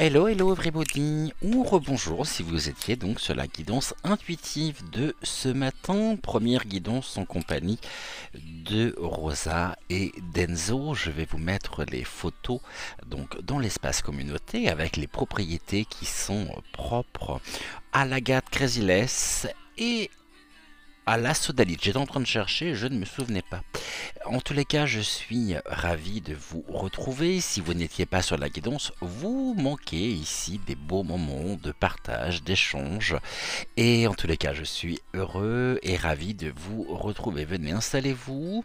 Hello, hello everybody, ou rebonjour si vous étiez donc sur la guidance intuitive de ce matin, première guidance en compagnie de Rosa et d'Enzo. Je vais vous mettre les photos donc dans l'espace communauté avec les propriétés qui sont propres à l'agate Crazy-less et à la sodalite. J'étais en train de chercher, je ne me souvenais pas. En tous les cas, je suis ravi de vous retrouver. Si vous n'étiez pas sur la guidance, vous manquez ici des beaux moments de partage, d'échange. Et en tous les cas, je suis heureux et ravi de vous retrouver. Venez, installez-vous.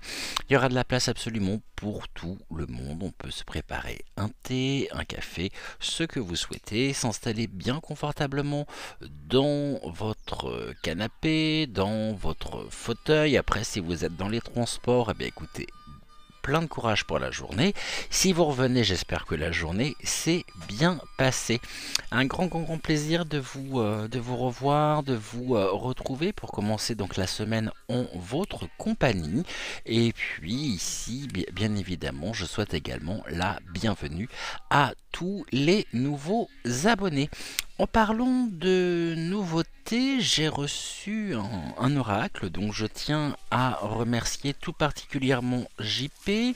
Il y aura de la place absolument pour tout le monde. On peut se préparer un thé, un café, ce que vous souhaitez. S'installer bien confortablement dans votre canapé, dans votre fauteuil. Après, si vous êtes dans les transports, eh bien écoutez, plein de courage pour la journée. Si vous revenez, j'espère que la journée s'est bien passée. Un grand plaisir de vous revoir, de vous retrouver pour commencer donc la semaine en votre compagnie. Et puis ici, bien évidemment, je souhaite également la bienvenue à tous les nouveaux abonnés. En parlant de nouveautés, j'ai reçu un oracle, donc je tiens à remercier tout particulièrement JP.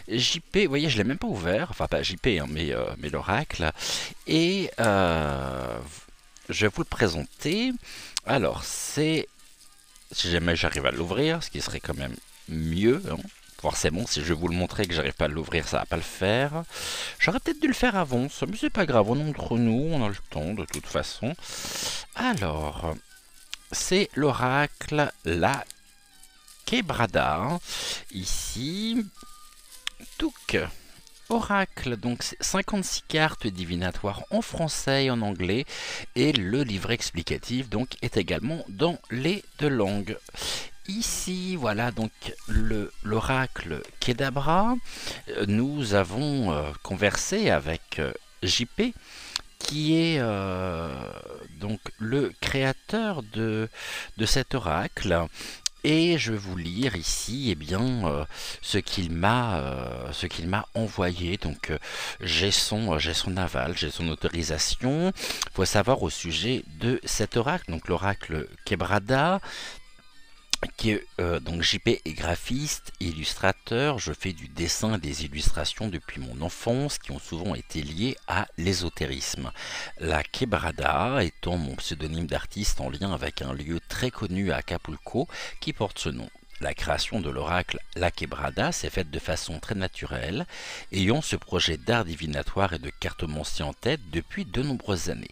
JP, vous voyez, je ne l'ai même pas ouvert, enfin pas JP, hein, mais l'oracle. Et je vais vous le présenter. Alors, c'est, si jamais j'arrive à l'ouvrir, ce qui serait quand même mieux, hein. Forcément, si je vais vous le montrer que j'arrive pas à l'ouvrir, ça va pas le faire. J'aurais peut-être dû le faire avant, mais c'est pas grave, on est entre nous, on a le temps de toute façon. Alors, c'est l'oracle La Quebrada. Ici, Touk. Oracle, donc 56 cartes divinatoires en français et en anglais. Et le livret explicatif donc est également dans les deux langues. Ici, voilà donc l'oracle Kedabra. Nous avons conversé avec JP, qui est donc le créateur de cet oracle. Et je vais vous lire ici ce qu'il m'a envoyé. Donc j'ai son aval, j'ai son autorisation. Il faut savoir au sujet de cet oracle, donc l'oracle Quebrada, qui est donc JP est graphiste, illustrateur. Je fais du dessin et des illustrations depuis mon enfance qui ont souvent été liées à l'ésotérisme. La Quebrada étant mon pseudonyme d'artiste en lien avec un lieu très connu à Acapulco qui porte ce nom. La création de l'oracle La Quebrada s'est faite de façon très naturelle, ayant ce projet d'art divinatoire et de cartomancie en tête depuis de nombreuses années.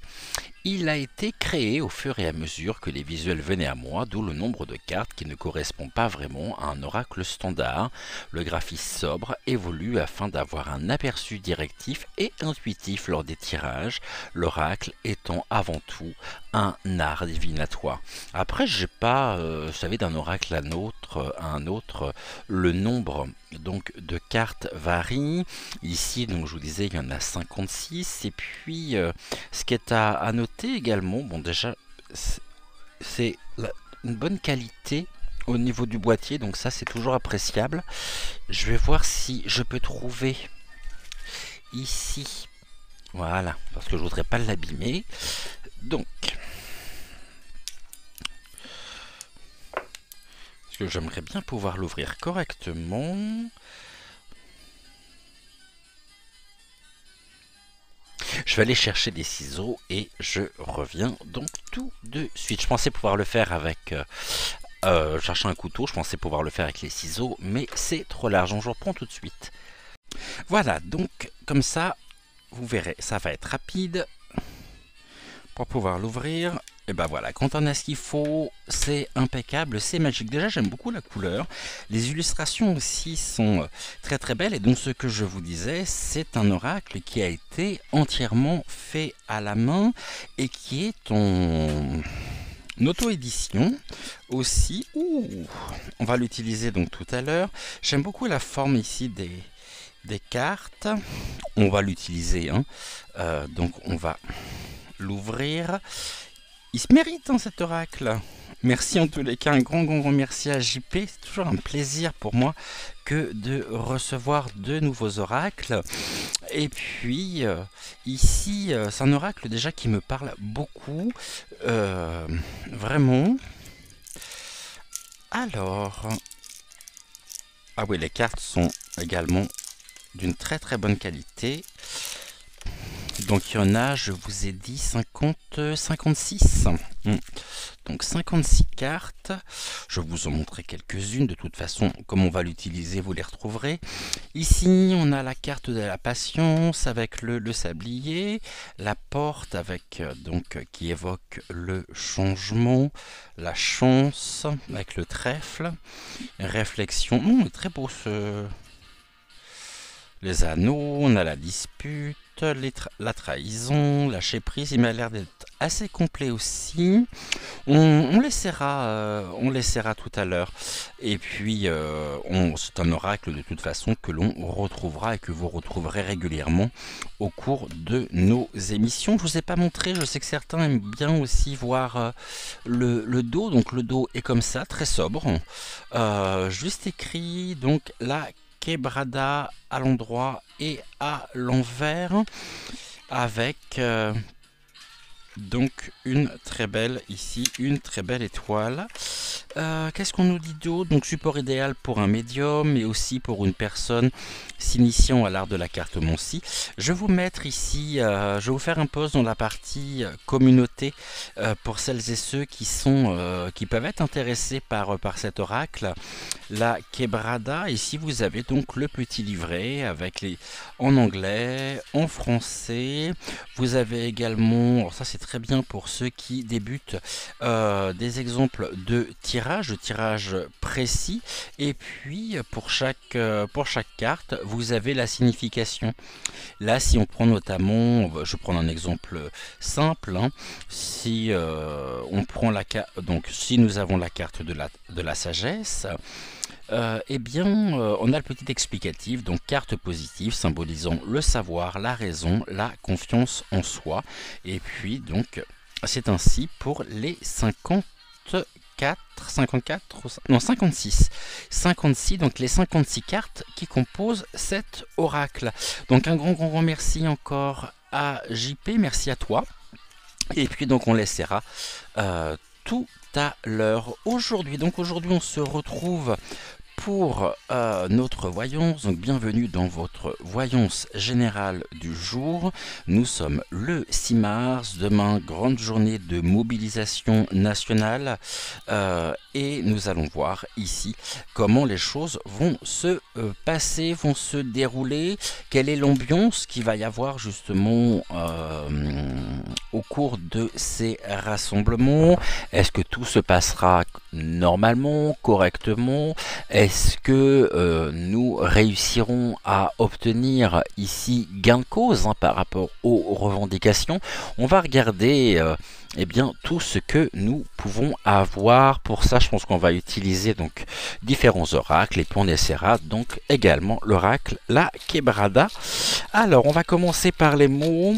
Il a été créé au fur et à mesure que les visuels venaient à moi, d'où le nombre de cartes qui ne correspond pas vraiment à un oracle standard. Le graphisme sobre évolue afin d'avoir un aperçu directif et intuitif lors des tirages, l'oracle étant avant tout un art divinatoire. Après, j'ai pas, vous savez, d'un oracle à un autre, le nombre donc de cartes varie. Ici, donc je vous disais, il y en a 56. Et puis, ce qui est à noter également, bon déjà, c'est une bonne qualité au niveau du boîtier, donc ça c'est toujours appréciable. Je vais voir si je peux trouver ici, voilà, parce que je voudrais pas l'abîmer. Donc, parce que j'aimerais bien pouvoir l'ouvrir correctement. Je vais aller chercher des ciseaux et je reviens donc tout de suite. Je pensais pouvoir le faire avec... chercher un couteau, je pensais pouvoir le faire avec les ciseaux, mais c'est trop large, donc je reprends tout de suite. Voilà, donc comme ça, vous verrez, ça va être rapide pour pouvoir l'ouvrir. Et ben voilà, quand on a ce qu'il faut, c'est impeccable, c'est magique. Déjà, j'aime beaucoup la couleur. Les illustrations aussi sont très belles. Et donc, ce que je vous disais, c'est un oracle qui a été entièrement fait à la main et qui est en auto-édition aussi. Ouh, on va l'utiliser donc tout à l'heure. J'aime beaucoup la forme ici des cartes. On va l'utiliser, hein. Donc, on va l'ouvrir. il se mérite hein, cet oracle. Merci en tous les cas, un grand merci à JP. C'est toujours un plaisir pour moi que de recevoir de nouveaux oracles. Et puis ici, c'est un oracle déjà qui me parle beaucoup, vraiment. Alors, ah oui, les cartes sont également d'une très bonne qualité. Donc il y en a, je vous ai dit 56. Donc 56 cartes. Je vous en montrer quelques-unes. De toute façon, comme on va l'utiliser, vous les retrouverez. Ici, on a la carte de la patience avec le sablier. La porte avec donc qui évoque le changement. La chance avec le trèfle. Réflexion. Très beau ce... Les anneaux, on a la dispute, la trahison, lâcher prise, il m'a l'air d'être assez complet aussi. On laissera tout à l'heure. Et puis, c'est un oracle de toute façon que l'on retrouvera et que vous retrouverez régulièrement au cours de nos émissions. Je ne vous ai pas montré, je sais que certains aiment bien aussi voir le dos. Donc le dos est comme ça, très sobre. Juste écrit, donc la Quebrada à l'endroit et à l'envers avec donc une très belle étoile. Qu'est-ce qu'on nous dit d'autre? Donc support idéal pour un médium et aussi pour une personne s'initiant à l'art de la cartomancie. Je vais vous mettre ici, je vais vous faire un post dans la partie communauté pour celles et ceux qui peuvent être intéressés par cet oracle. La Quebrada, ici vous avez donc le petit livret avec en anglais, en français. Vous avez également, alors ça c'est très bien pour ceux qui débutent, des exemples de tirage précis. Et puis pour chaque carte, vous avez la signification. Là, si on prend notamment, je prends un exemple simple, hein, si on prend donc si nous avons la carte de la sagesse. Eh bien, on a le petit explicatif, donc carte positive symbolisant le savoir, la raison, la confiance en soi. Et puis, donc, c'est ainsi pour les 56, donc les 56 cartes qui composent cet oracle. Donc, un grand merci encore à JP, merci à toi. Et puis, donc, on laissera tout à l'heure. Aujourd'hui, on se retrouve pour notre voyance. Donc bienvenue dans votre voyance générale du jour. Nous sommes le 6 mars, demain grande journée de mobilisation nationale et nous allons voir ici comment les choses vont se passer, vont se dérouler, quelle est l'ambiance qu'il va y avoir justement au cours de ces rassemblements. Est-ce que tout se passera normalement, correctement? Est-ce que nous réussirons à obtenir ici gain de cause par rapport aux revendications? On va regarder eh bien, tout ce que nous pouvons avoir. Pour ça, je pense qu'on va utiliser donc différents oracles et puis on essaiera donc également l'oracle La Quebrada. Alors, on va commencer par les mots.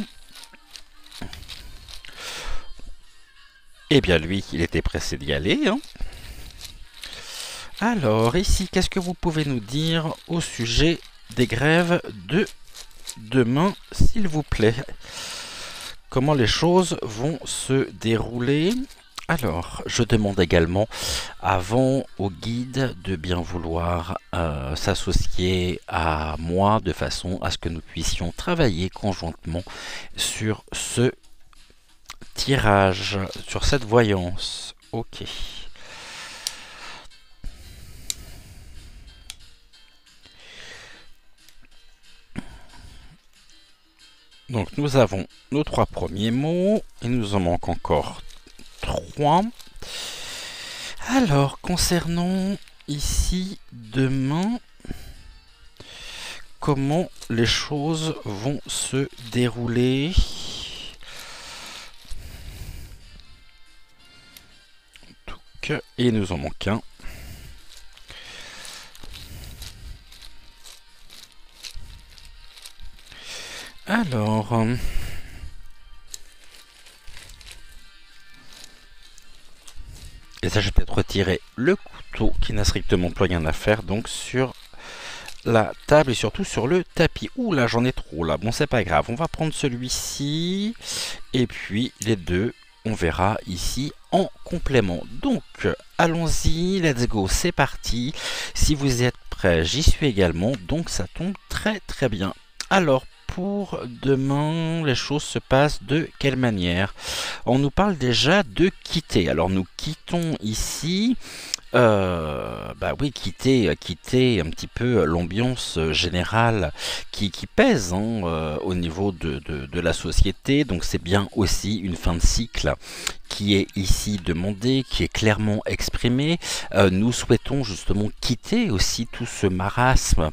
Eh bien, lui, il était pressé d'y aller, hein. Alors, ici, qu'est-ce que vous pouvez nous dire au sujet des grèves de demain, s'il vous plaît? Comment les choses vont se dérouler? Alors, je demande également, avant au guide, de bien vouloir s'associer à moi, de façon à ce que nous puissions travailler conjointement sur ce tirage, sur cette voyance. Ok. Donc nous avons nos 3 premiers mots, il nous en manque encore 3. Alors, concernant ici demain, comment les choses vont se dérouler? Donc, et il nous en manque un. Alors, Et ça, je vais peut-être retirer le couteau qui n'a strictement plus rien à faire, donc sur la table et surtout sur le tapis. Ouh là, j'en ai trop là. Bon, c'est pas grave. On va prendre celui-ci et puis les deux, on verra ici en complément. Donc, allons-y, let's go, c'est parti. Si vous êtes prêts, j'y suis également, donc ça tombe très très bien. Alors, pour demain, les choses se passent de quelle manière? On nous parle déjà de quitter. Alors, nous quittons ici. Bah oui, quitter un petit peu l'ambiance générale qui pèse hein, au niveau de la société. Donc c'est bien aussi une fin de cycle qui est ici demandée, qui est clairement exprimée. Nous souhaitons justement quitter aussi tout ce marasme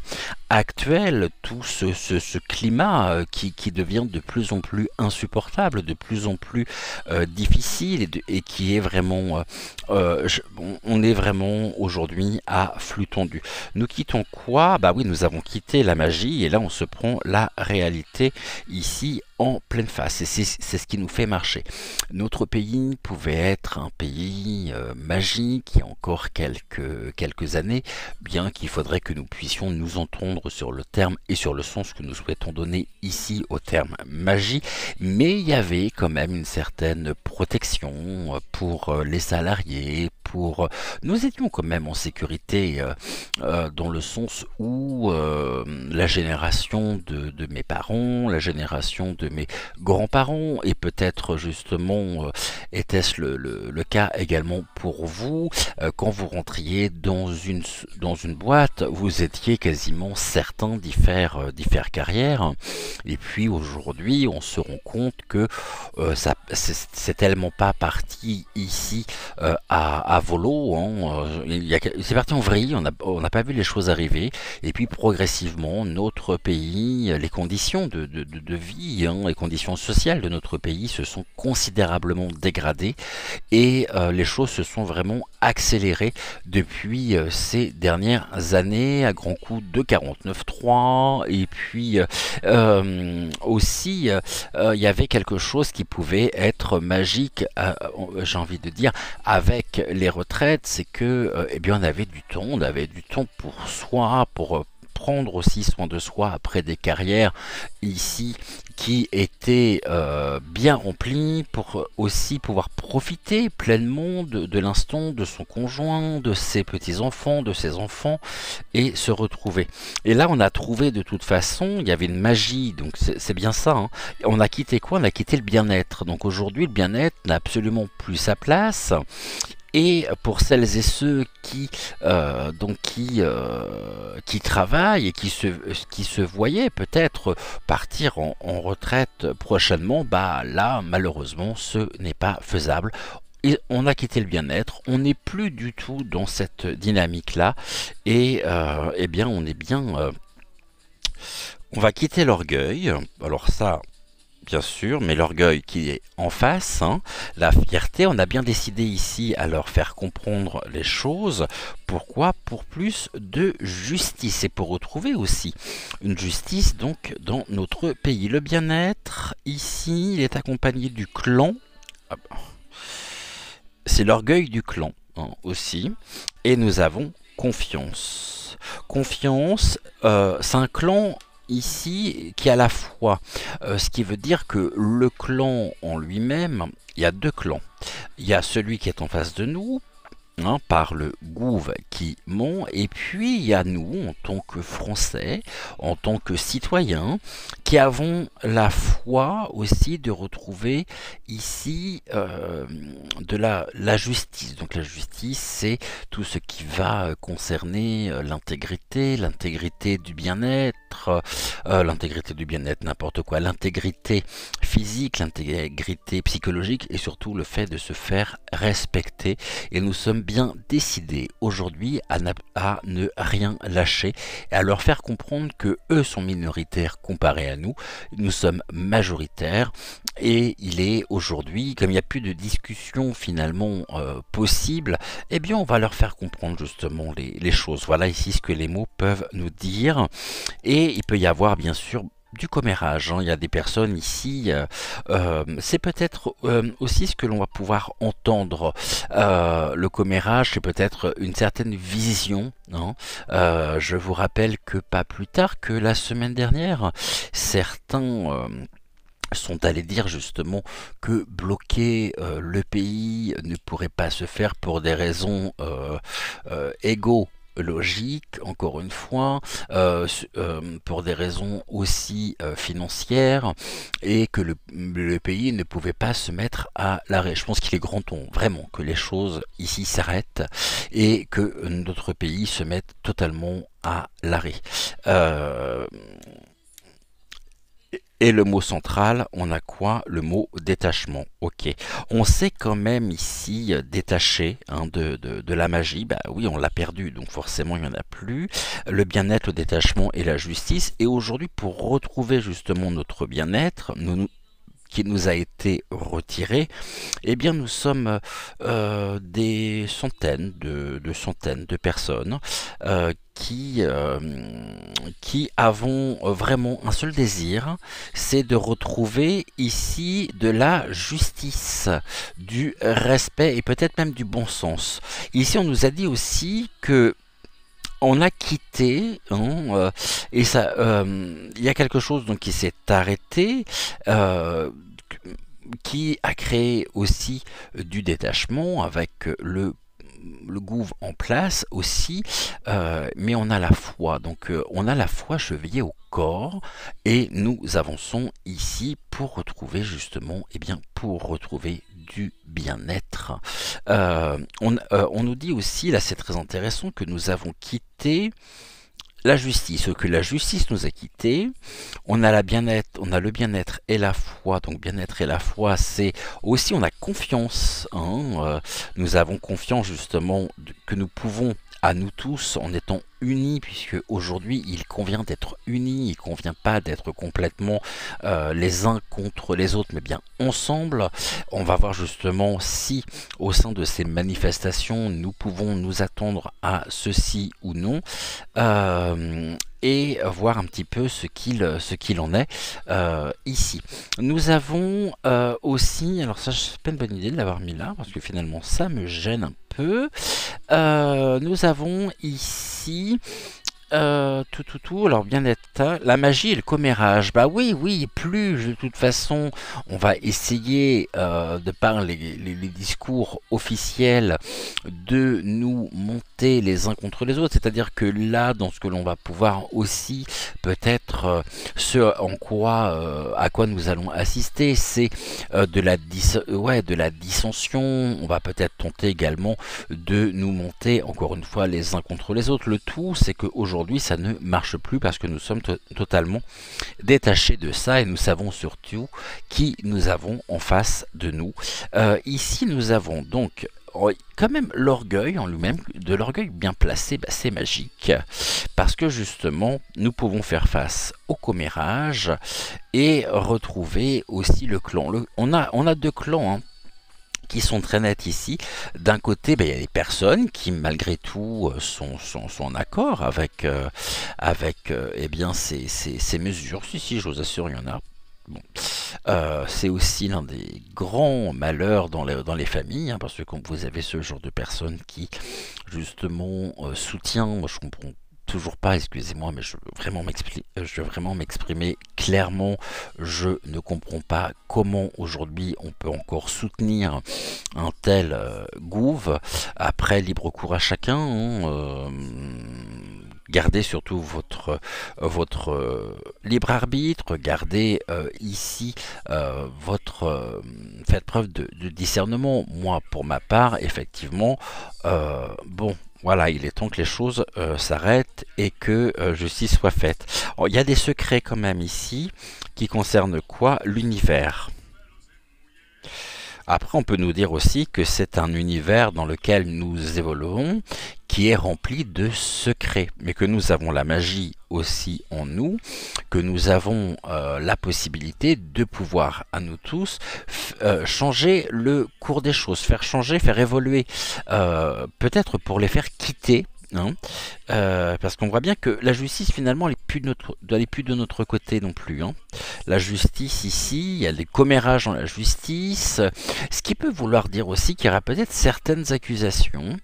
actuel, tout ce climat qui devient de plus en plus insupportable, de plus en plus difficile et qui est vraiment... on est vraiment aujourd'hui à flux tendu. Nous quittons quoi? Bah oui, nous avons quitté la magie et là on se prend la réalité ici en pleine face et c'est ce qui nous fait marcher. Notre pays pouvait être un pays magique il y a encore quelques années, bien qu'il faudrait que nous puissions nous entendre sur le terme et sur le sens que nous souhaitons donner ici au terme magie, mais il y avait quand même une certaine protection pour les salariés, nous étions quand même en sécurité dans le sens où la génération de mes parents, la génération de mes grands-parents, et peut-être justement était-ce le cas également pour vous, quand vous rentriez dans une boîte, vous étiez quasiment certain d'y faire carrière, et puis aujourd'hui on se rend compte que c'est tellement pas parti ici à volo, hein. C'est parti en vrille, on n'a pas vu les choses arriver, et puis progressivement notre pays, les conditions de vie, hein, les conditions sociales de notre pays se sont considérablement dégradées et les choses se sont vraiment accélérées depuis ces dernières années à grands coups de 49.3 et puis aussi il y avait quelque chose qui pouvait être magique, j'ai envie de dire, avec les retraites, c'est que eh bien on avait du temps pour soi, pour prendre aussi soin de soi après des carrières ici qui étaient bien remplies, pour aussi pouvoir profiter pleinement de l'instant, de son conjoint, de ses petits-enfants, de ses enfants, et se retrouver. Et là, on a trouvé de toute façon, il y avait une magie, donc c'est bien ça. Hein. On a quitté quoi? On a quitté le bien-être. Donc aujourd'hui, le bien-être n'a absolument plus sa place. Et pour celles et ceux qui travaillent et qui se voyaient peut-être partir en retraite prochainement, bah là malheureusement ce n'est pas faisable. Et on a quitté le bien-être, on n'est plus du tout dans cette dynamique-là, et eh bien on est bien, on va quitter l'orgueil. Alors ça, bien sûr, mais l'orgueil qui est en face, hein, la fierté, on a bien décidé ici à leur faire comprendre les choses. Pourquoi? Pour plus de justice et pour retrouver aussi une justice donc dans notre pays. Le bien-être, ici, il est accompagné du clan. C'est l'orgueil du clan hein, aussi. Et nous avons confiance. Confiance, c'est un clan ici qui est à la fois, ce qui veut dire que le clan en lui-même, il y a deux clans. Il y a celui qui est en face de nous, hein, par le gouv qui ment, et puis il y a nous en tant que Français, en tant que citoyens, qui avons la foi aussi de retrouver ici de la justice. Donc la justice, c'est tout ce qui va concerner l'intégrité du bien-être, n'importe quoi, l'intégrité physique, l'intégrité psychologique et surtout le fait de se faire respecter. Et nous sommes bien décidés aujourd'hui à ne rien lâcher et à leur faire comprendre que eux sont minoritaires comparés à nous. Nous sommes majoritaires et il est aujourd'hui, comme il n'y a plus de discussion finalement possible, eh bien on va leur faire comprendre justement les choses. Voilà ici ce que les mots peuvent nous dire, et il peut y avoir bien sûr du commérage, hein. Il y a des personnes ici, c'est peut-être aussi ce que l'on va pouvoir entendre. Le commérage, c'est peut-être une certaine vision, hein. Je vous rappelle que pas plus tard que la semaine dernière, certains sont allés dire justement que bloquer le pays ne pourrait pas se faire pour des raisons égo-logiques, encore une fois, pour des raisons aussi financières, et que le pays ne pouvait pas se mettre à l'arrêt. Je pense qu'il est grand temps vraiment que les choses ici s'arrêtent et que notre pays se mette totalement à l'arrêt. Et le mot central, on a quoi? Le mot détachement. Ok. On sait quand même ici détaché, hein, de la magie. Bah oui, on l'a perdu, donc forcément il n'y en a plus. Le bien-être, le détachement et la justice. Et aujourd'hui, pour retrouver justement notre bien-être, qui nous a été retiré, eh bien nous sommes des centaines centaines de personnes qui avons vraiment un seul désir, c'est de retrouver ici de la justice, du respect et peut-être même du bon sens. Ici on nous a dit aussi que on a quitté, hein, et ça, il y a quelque chose donc qui s'est arrêté, qui a créé aussi du détachement avec le gouv en place aussi, mais on a la foi, donc on a la foi chevillée au corps, et nous avançons ici pour retrouver justement, eh bien, pour retrouver du bien-être. On nous dit aussi, là c'est très intéressant, que nous avons quitté la justice, que la justice nous a quittés. On a le bien-être et la foi. Donc bien-être et la foi, c'est aussi on a confiance, hein, nous avons confiance justement que nous pouvons à nous tous en étant unis, puisque aujourd'hui il convient d'être unis, il convient pas d'être complètement les uns contre les autres, mais bien ensemble. On va voir justement si au sein de ces manifestations nous pouvons nous attendre à ceci ou non, et voir un petit peu ce qu'il en est ici. Nous avons aussi, alors ça c'est pas une bonne idée de l'avoir mis là, parce que finalement ça me gêne un peu. Nous avons ici alors bien-être, la magie et le commérage. Bah oui, plus de toute façon, on va essayer, de par les discours officiels, de nous monter les uns contre les autres. C'est-à-dire que là, dans ce que l'on va pouvoir aussi, peut-être, à quoi nous allons assister, c'est de la dissension. On va peut-être tenter également de nous monter, encore une fois, les uns contre les autres. Le tout, c'est qu'aujourd'hui, ça ne marche plus parce que nous sommes totalement détachés de ça, et nous savons surtout qui nous avons en face de nous. Ici, nous avons donc quand même l'orgueil en lui-même, de l'orgueil bien placé. Bah, c'est magique parce que justement nous pouvons faire face au commérage et retrouver aussi le clan. On a deux clans, hein, qui sont très nets ici. D'un côté, il y a des personnes qui malgré tout sont en accord avec eh bien ces mesures. Si, je vous assure, il y en a. Bon. C'est aussi l'un des grands malheurs dans les familles, hein, parce que quand vous avez ce genre de personnes qui justement soutient, moi je comprends toujours pas, excusez-moi, mais je veux vraiment m'exprimer clairement. Je ne comprends pas comment aujourd'hui on peut encore soutenir un tel gouv. Après, libre cours à chacun, hein, gardez surtout votre libre arbitre, gardez ici faites preuve de discernement. Moi, pour ma part, effectivement, bon, voilà, il est temps que les choses s'arrêtent et que justice soit faite. Alors, il y a des secrets quand même ici qui concernent quoi? L'univers. Après, on peut nous dire aussi que c'est un univers dans lequel nous évoluons, qui est rempli de secrets, mais que nous avons la magie aussi en nous, que nous avons la possibilité de pouvoir à nous tous changer le cours des choses, faire changer, faire évoluer, peut-être pour les faire quitter hein. Parce qu'on voit bien que la justice finalement elle est plus de notre côté non plus, hein. La justice ici, il y a des commérages dans la justice, ce qui peut vouloir dire aussi qu'il y aura peut-être certaines accusations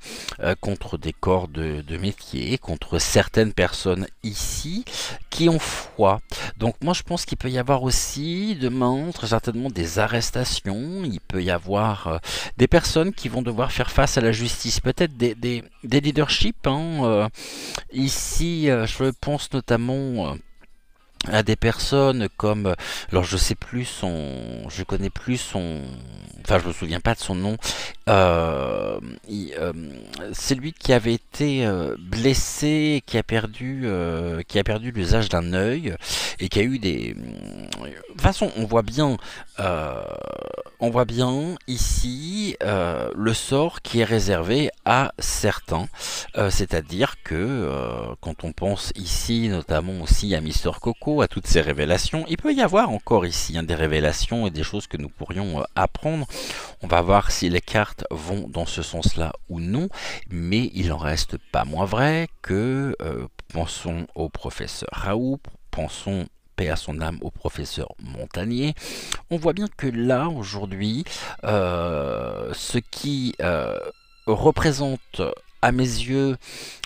contre des corps de métier, contre certaines personnes ici qui ont foi. Donc moi je pense qu'il peut y avoir aussi demain très certainement des arrestations, il peut y avoir des personnes qui vont devoir faire face à la justice, peut-être des leaderships, hein, ici, je pense notamment à des personnes comme, alors je connais plus son, enfin je me souviens pas de son nom, euh, il- euh, c'est lui qui avait été blessé, qui a perdu l'usage d'un œil et qui a eu des, de toute façon euh, on voit bien ici le sort qui est réservé à certains. C'est-à-dire que quand on pense ici notamment aussi à Mister Coco, à toutes ces révélations, il peut y avoir encore ici des révélations et des choses que nous pourrions apprendre. On va voir si les cartes vont dans ce sens-là ou non, mais il n'en reste pas moins vrai que pensons au professeur Raoult, pensons paix à son âme au professeur Montagnier. On voit bien que là aujourd'hui, ce qui représente à mes yeux,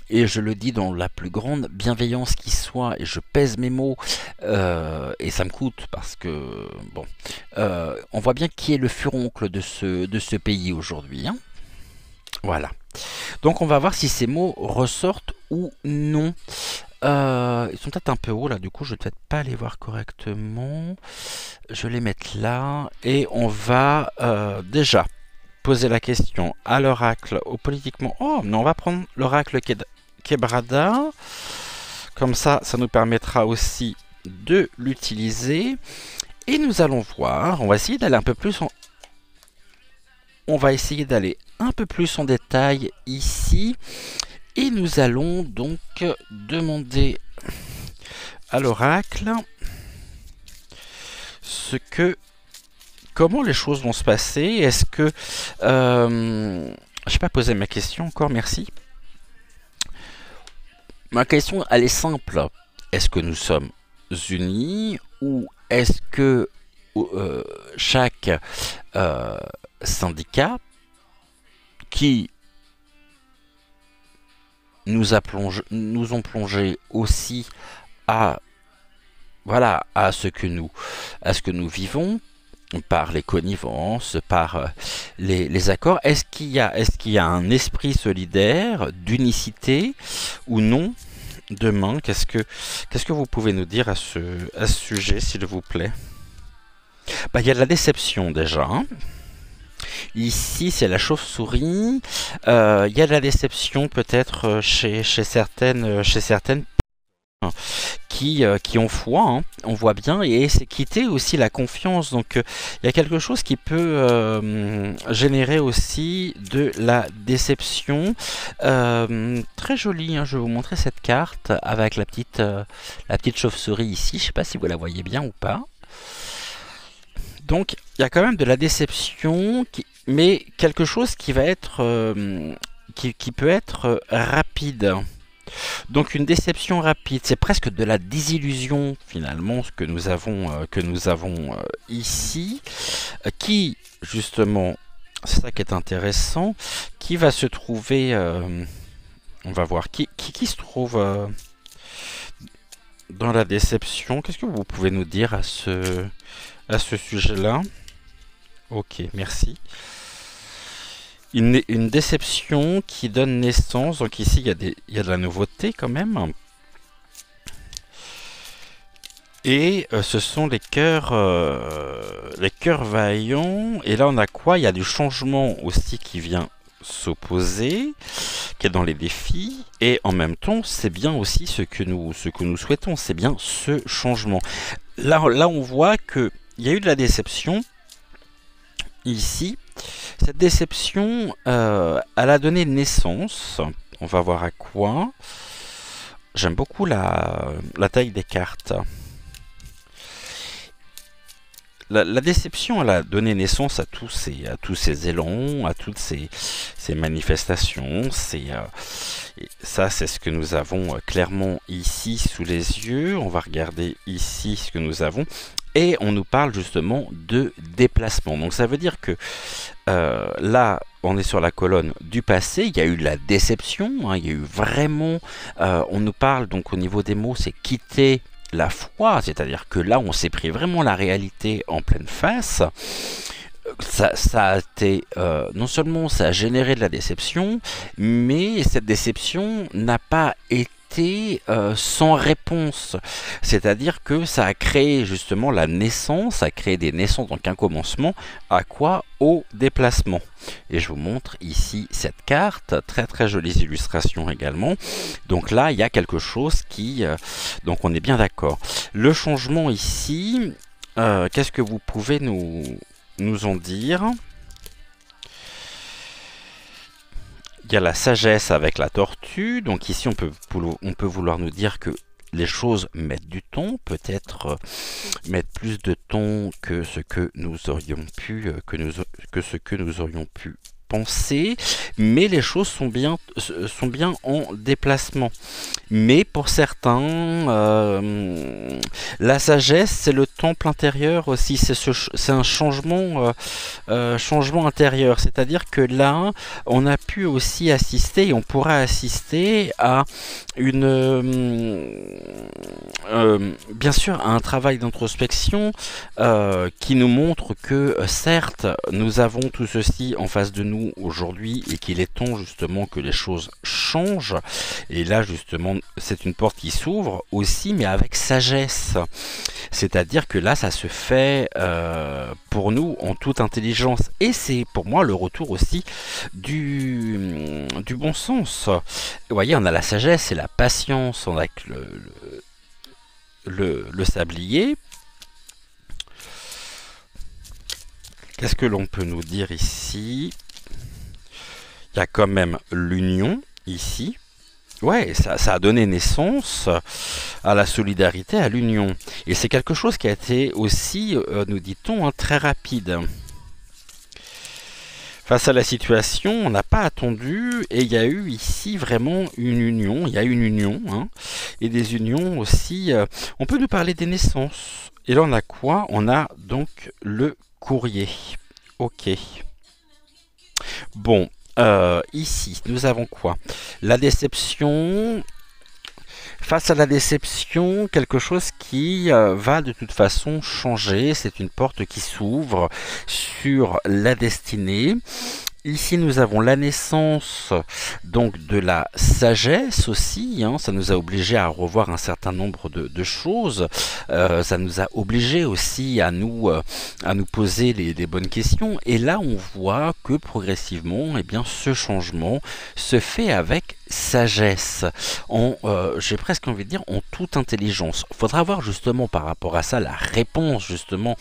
et je le dis dans la plus grande bienveillance qui soit, et je pèse mes mots, et ça me coûte parce que, bon, on voit bien qui est le furoncle de ce pays aujourd'hui, hein. Voilà. Donc on va voir si ces mots ressortent ou non. Ils sont peut-être un peu hauts là, du coup je vais peut-être pas les voir correctement. Je vais les mettre là, et on va déjà poser la question à l'oracle, au politiquement... Oh, non, on va prendre l'oracle Quebrada. Comme ça nous permettra aussi de l'utiliser. Et nous allons voir, on va essayer d'aller un peu plus en... On va essayer d'aller un peu plus en détail ici. Et nous allons donc demander à l'oracle comment les choses vont se passer. Est-ce que... je n'ai pas posé ma question encore, merci. Ma question, elle est simple. Est-ce que nous sommes unis ou est-ce que chaque syndicat qui nous ont plongé aussi à ce que nous vivons par les connivences, par les accords, est-ce qu'il y a un esprit solidaire, d'unicité ou non demain? Qu'est-ce que vous pouvez nous dire à ce sujet, s'il vous plaît? Bah, il y a de la déception déjà, hein. Ici, c'est la chauve-souris. Il y a de la déception peut-être chez certaines qui ont foi, hein, on voit bien, et c'est quitter aussi la confiance. Donc il y a quelque chose qui peut générer aussi de la déception. Très jolie, hein, je vais vous montrer cette carte avec la petite chauve-souris ici. Je sais pas si vous la voyez bien ou pas. Donc il y a quand même de la déception, mais quelque chose qui va être qui peut être rapide. Donc une déception rapide, c'est presque de la désillusion finalement ce que nous avons ici, qui justement, c'est ça qui est intéressant, qui va se trouver, on va voir, qui se trouve dans la déception. Qu'est-ce que vous pouvez nous dire à ce sujet-là? Ok, merci. Une déception qui donne naissance. Donc ici, il y a de la nouveauté quand même. Et ce sont les cœurs vaillants. Et là, on a quoi? Il y a du changement aussi qui vient s'opposer, qui est dans les défis. Et en même temps, c'est bien aussi ce que nous souhaitons. C'est bien ce changement. Là, on voit qu'il y a eu de la déception ici. Cette déception, elle a donné naissance. On va voir à quoi. J'aime beaucoup la taille des cartes. la déception, elle a donné naissance à tous ces élans, à toutes ces manifestations. Ça, c'est ce que nous avons clairement ici sous les yeux. On va regarder ici ce que nous avons. Et on nous parle justement de déplacement. Donc ça veut dire que là, on est sur la colonne du passé. Il y a eu la déception. Hein, il y a eu vraiment... on nous parle, donc au niveau des mots, c'est quitter la foi, c'est-à-dire que là on s'est pris vraiment la réalité en pleine face. Ça a été, non seulement ça a généré de la déception, mais cette déception n'a pas été sans réponse. C'est-à-dire que ça a créé justement la naissance, ça a créé des naissances, donc un commencement, à quoi? Au déplacement. Et je vous montre ici cette carte, très très jolies illustrations également. Donc là, il y a quelque chose qui... donc on est bien d'accord. Le changement ici, qu'est-ce que vous pouvez nous en dire? Il y a la sagesse avec la tortue. Donc ici, on peut vouloir nous dire que les choses mettent du temps, peut-être mettre plus de temps que ce que nous aurions pu, penser, mais les choses sont bien en déplacement. Mais pour certains, la sagesse, c'est le temple intérieur aussi, c'est un changement intérieur. C'est-à-dire que là, on a pu aussi assister, et on pourra assister à bien sûr, à un travail d'introspection qui nous montre que certes, nous avons tout ceci en face de nous aujourd'hui et qu'il est temps justement que les choses changent. Et là, justement, c'est une porte qui s'ouvre aussi, mais avec sagesse. C'est-à-dire que là, ça se fait pour nous en toute intelligence. Et c'est pour moi le retour aussi du bon sens. Vous voyez, on a la sagesse et la patience, on a le sablier. Qu'est-ce que l'on peut nous dire ici? Il y a quand même l'union ici. Ouais, ça a donné naissance à la solidarité, à l'union. Et c'est quelque chose qui a été aussi, nous dit-on, très rapide. Face à la situation, on n'a pas attendu et il y a eu ici vraiment une union. Il y a une union hein, et des unions aussi. On peut nous parler des naissances. Et là, on a quoi? On a donc le courrier. Ok. Bon, ici, nous avons quoi? La déception. Face à la déception, quelque chose qui va de toute façon changer. C'est une porte qui s'ouvre sur la destinée. Ici, nous avons la naissance donc de la sagesse aussi. Hein, ça nous a obligé à revoir un certain nombre de choses. Ça nous a obligé aussi à nous poser les bonnes questions. Et là, on voit que progressivement, eh bien, ce changement se fait avec sagesse. J'ai presque envie de dire en toute intelligence. Il faudra voir justement par rapport à ça la réponse justement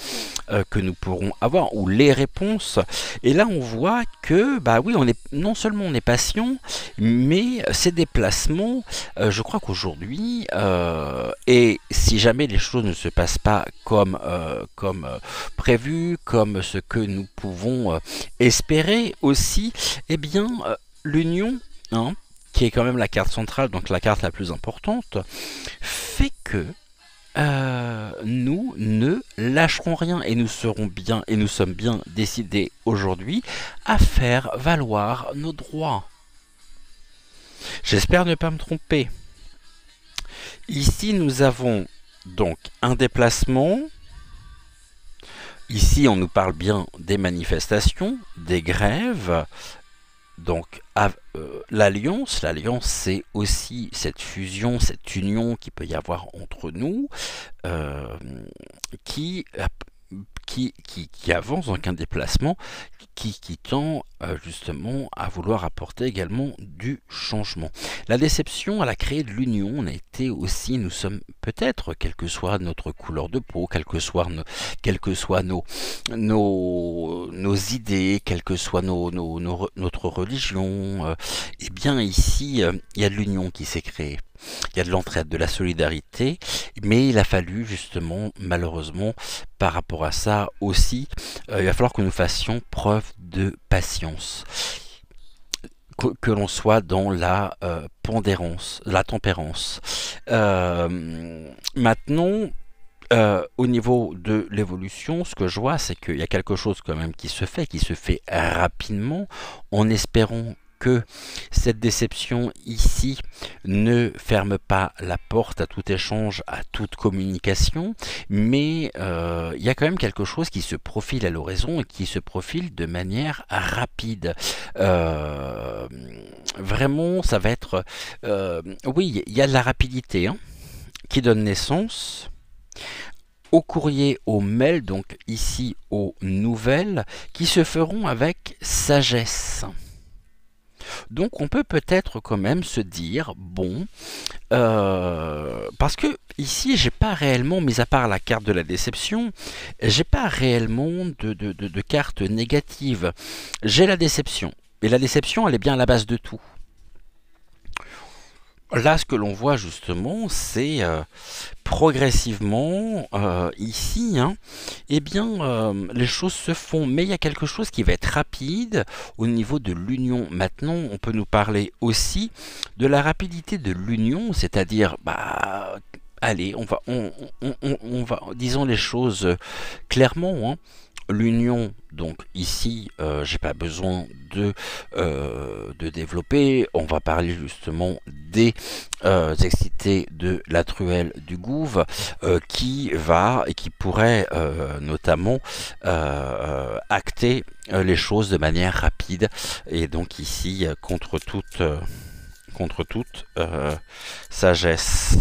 que nous pourrons avoir ou les réponses. Et là, on voit que bah oui, non seulement on est patient, mais ces déplacements, je crois qu'aujourd'hui, et si jamais les choses ne se passent pas comme prévu, comme ce que nous pouvons espérer aussi, eh bien, l'union, hein, qui est quand même la carte centrale, donc la carte la plus importante, fait que nous ne lâcherons rien et nous serons bien et nous sommes bien décidés aujourd'hui à faire valoir nos droits. J'espère ne pas me tromper. Ici, nous avons donc un déplacement. Ici, on nous parle bien des manifestations, des grèves. Donc, l'alliance, c'est aussi cette fusion, cette union qu'il peut y avoir entre nous, qui avance, donc un déplacement qui tend justement à vouloir apporter également du changement. La déception, elle a créé de l'union. On a été aussi, nous sommes peut-être, quelle que soit notre couleur de peau, quelles que soient nos idées, quelle que soit notre religion, eh bien ici, il y a de l'union qui s'est créée. il y a de l'entraide, de la solidarité, mais il a fallu justement, malheureusement, par rapport à ça aussi, il va falloir que nous fassions preuve de patience. Que l'on soit dans la pondérance, la tempérance. Maintenant, au niveau de l'évolution, ce que je vois, c'est qu'il y a quelque chose quand même qui se fait rapidement, en espérant que cette déception ici ne ferme pas la porte à tout échange, à toute communication, mais il y a quand même quelque chose qui se profile à l'horizon et qui se profile de manière rapide. Vraiment, ça va être... oui, il y a de la rapidité hein, qui donne naissance au courrier, au mail, donc ici aux nouvelles, qui se feront avec sagesse. Donc on peut peut-être quand même se dire, bon, parce que ici j'ai pas réellement, mis à part la carte de la déception, j'ai pas réellement de carte négative. J'ai la déception, et la déception elle est bien à la base de tout. Là, ce que l'on voit justement, c'est progressivement ici, hein, eh bien, les choses se font. Mais il y a quelque chose qui va être rapide au niveau de l'union. Maintenant, on peut nous parler aussi de la rapidité de l'union, c'est-à-dire, bah, allez, on va, disons les choses clairement, hein. L'union, donc ici, j'ai pas besoin de développer. On va parler justement des excités de la truelle du Gouve qui va et qui pourrait notamment acter les choses de manière rapide. Et donc ici, contre toute sagesse.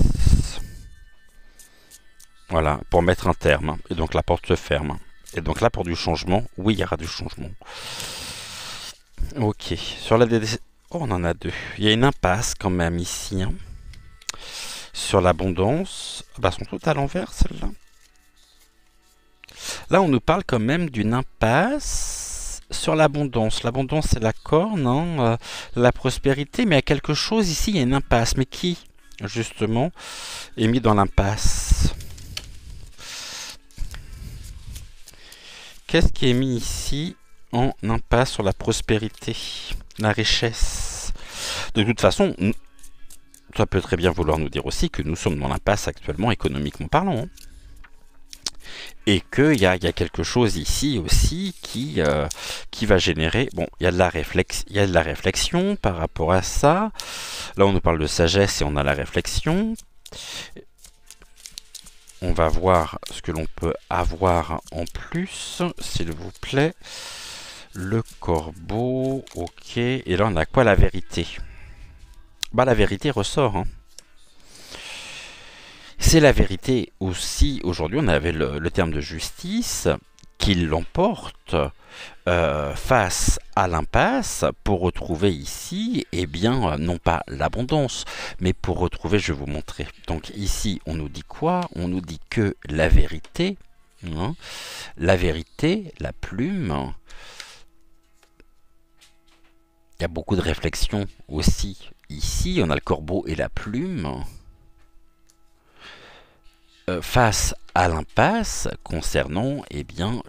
Voilà, pour mettre un terme. Et donc la porte se ferme. Et donc là, pour du changement, oui, il y aura du changement. Ok, sur la DDC... Oh, on en a deux. Il y a une impasse quand même ici. Hein. Sur l'abondance... Bah, elles sont toutes à l'envers, celles-là. Là, on nous parle quand même d'une impasse sur l'abondance. L'abondance, c'est la corne, hein, la prospérité. Mais il y a quelque chose ici, il y a une impasse. Mais qui, justement, est mis dans l'impasse ? Qu'est-ce qui est mis ici en impasse sur la prospérité, la richesse? De toute façon, ça peut très bien vouloir nous dire aussi que nous sommes dans l'impasse actuellement, économiquement parlant. Hein. Et qu'il y a quelque chose ici aussi qui va générer... Bon, il y a de la réflexion par rapport à ça. Là, on nous parle de sagesse et on a la réflexion. On va voir ce que l'on peut avoir en plus, s'il vous plaît. Le corbeau, ok. Et là, on a quoi, la vérité? Bah, la vérité ressort. Hein. C'est la vérité aussi. Aujourd'hui, on avait le terme de justice qui l'emporte face à l'impasse pour retrouver ici, eh bien, non pas l'abondance, mais pour retrouver, je vais vous montrer. Donc ici, on nous dit quoi? On nous dit que la vérité, hein, la vérité, la plume, il y a beaucoup de réflexions aussi. Ici, on a le corbeau et la plume. Face à l'impasse concernant eh bien,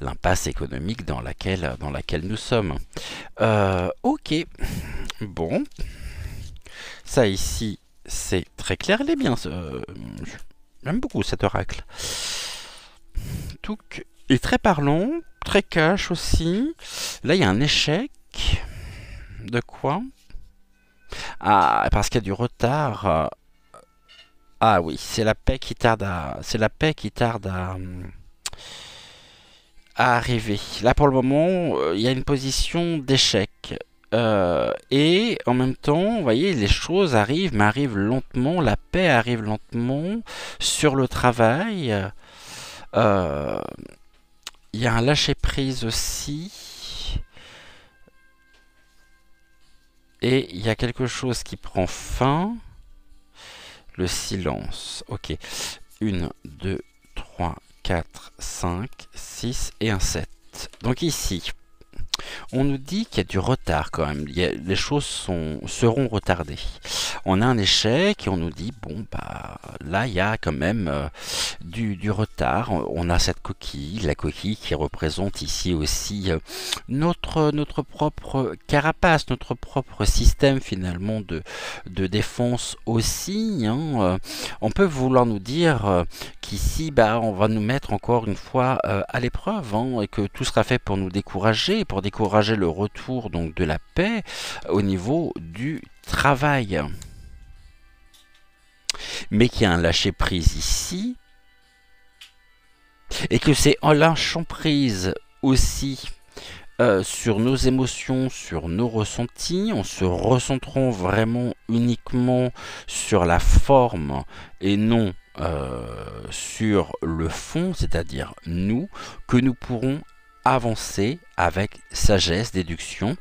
l'impasse économique dans laquelle nous sommes. Ok, bon, ça ici c'est très clair, elle est bien, j'aime beaucoup cet oracle. Tout est très parlant, très cash aussi. Là il y a un échec, de quoi? Ah, parce qu'il y a du retard. Ah oui, c'est la paix qui tarde à... à arriver. Là, pour le moment, il y a une position d'échec. Et en même temps, vous voyez, les choses arrivent, mais arrivent lentement. La paix arrive lentement sur le travail. Il y a un lâcher-prise aussi. Et il y a quelque chose qui prend fin. Le silence. Ok. 1, 2, 3, 4, 5, 6 et un 7. Donc ici, On nous dit qu'il y a du retard quand même, les choses seront retardées. On a un échec et on nous dit, bon, bah là, il y a quand même du retard. On a cette coquille, la coquille qui représente ici aussi notre propre carapace, notre propre système finalement de défense aussi. Hein. On peut vouloir nous dire qu'ici, bah, on va nous mettre encore une fois à l'épreuve, hein, et que tout sera fait pour nous décourager, pour décourager le retour donc de la paix au niveau du travail. Mais qu'il y a un lâcher-prise ici, et que c'est en lâchant prise aussi sur nos émotions, sur nos ressentis, en se recentrant vraiment uniquement sur la forme et non sur le fond, c'est-à-dire nous, que nous pourrons avancer avec sagesse, déduction,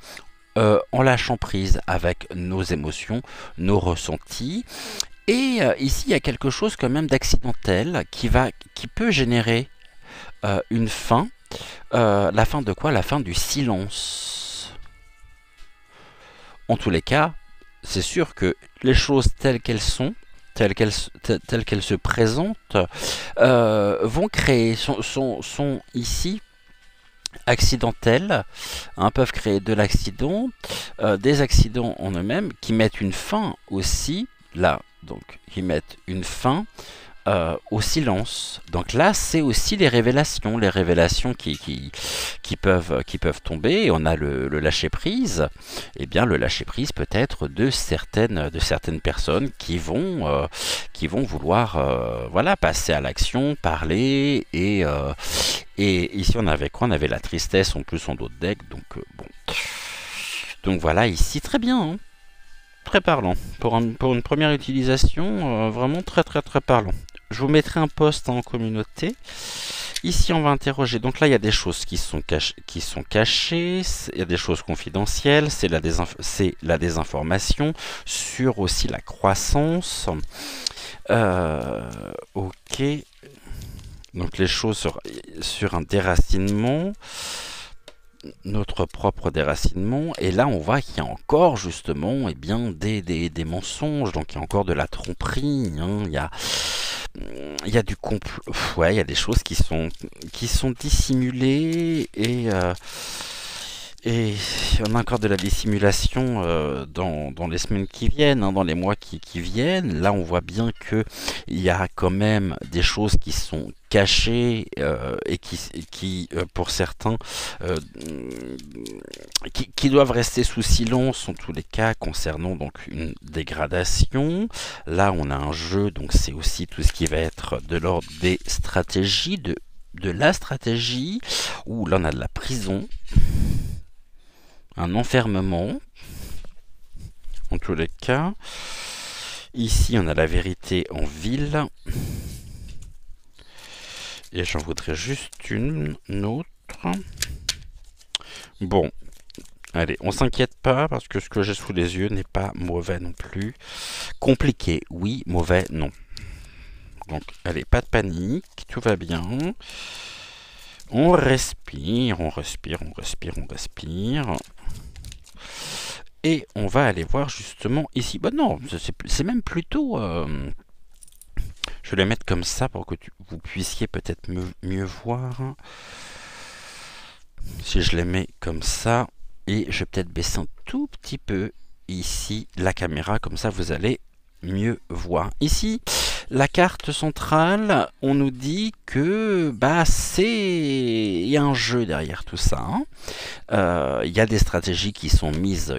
en lâchant prise avec nos émotions, nos ressentis. Et ici, il y a quelque chose quand même d'accidentel qui peut générer une fin. La fin de quoi? La fin du silence. En tous les cas, c'est sûr que les choses telles qu'elles sont, telles qu'elles se présentent, vont créer, sont ici accidentelles, hein, peuvent créer de l'accident, des accidents en eux-mêmes qui mettent une fin aussi, là, donc qui mettent une fin au silence. Donc là, c'est aussi les révélations qui peuvent tomber. Et on a le lâcher prise. Et bien, le lâcher prise peut être de certaines personnes qui vont vouloir voilà, passer à l'action, parler et ici on avait quoi? On avait la tristesse en plus en dos de deck. Donc bon. Donc voilà, ici très bien. Hein. Très parlant. Pour une première utilisation, vraiment très parlant. Je vous mettrai un post en communauté. Ici, on va interroger. Donc là, il y a des choses qui sont cachées. Il y a des choses confidentielles. C'est la désinformation sur aussi la croissance. Ok. Donc les choses sur un déracinement. Notre propre déracinement, et là on voit qu'il y a encore justement des mensonges, donc il y a encore de la tromperie, hein, il y a du complot, ouais, il y a des choses qui sont dissimulées et on a encore de la dissimulation dans les semaines qui viennent, hein, dans les mois qui viennent. Là, on voit bien que il y a quand même des choses qui sont cachées et qui pour certains, qui doivent rester sous silence en tous les cas concernant donc une dégradation. Là, on a un jeu, donc c'est aussi tout ce qui va être de l'ordre des stratégies, de la stratégie, où là on a de la prison. Un enfermement, en tous les cas. Ici, on a la vérité en ville. Et j'en voudrais juste une autre. Bon, allez, on s'inquiète pas, parce que ce que j'ai sous les yeux n'est pas mauvais non plus. Compliqué, oui, mauvais, non. Donc, allez, pas de panique, tout va bien. On respire, on respire, on respire, on respire. Et on va aller voir justement ici. Bah non, c'est même plutôt... je vais les mettre comme ça pour que vous puissiez peut-être mieux voir. Si je les mets comme ça. Et je vais peut-être baisser un tout petit peu ici la caméra. Comme ça, vous allez mieux voir. Ici, la carte centrale, on nous dit que bah il y a un jeu derrière tout ça. Hein. Il y a des stratégies qui sont mises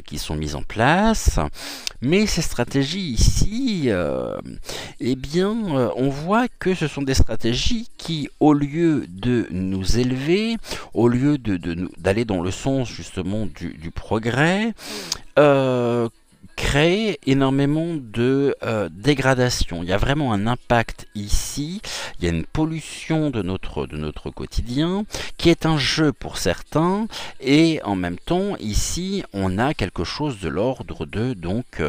en place, mais ces stratégies ici, eh bien, on voit que ce sont des stratégies qui, au lieu de nous élever, au lieu d'aller dans le sens justement du progrès, créer énormément de dégradation. Il y a vraiment un impact ici, il y a une pollution de notre quotidien, qui est un jeu pour certains, et en même temps, ici, on a quelque chose de l'ordre de, donc,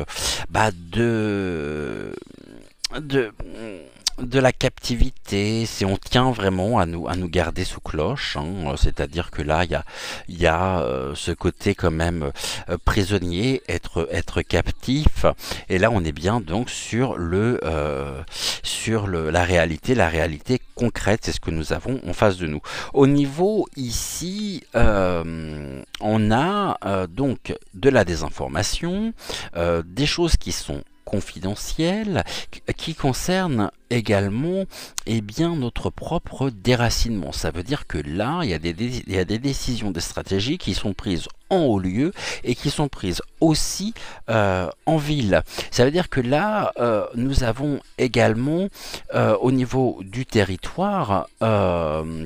de la captivité, si on tient vraiment à nous garder sous cloche, hein, c'est-à-dire que là, il y a ce côté quand même prisonnier, être captif, et là, on est bien donc sur la réalité concrète, c'est ce que nous avons en face de nous. Au niveau ici, on a donc de la désinformation, des choses qui sont confidentielles, qui concernent également bien, notre propre déracinement. Ça veut dire que là, il y a des décisions, des stratégies qui sont prises en haut lieu et qui sont prises aussi en ville. Ça veut dire que là, nous avons également au niveau du territoire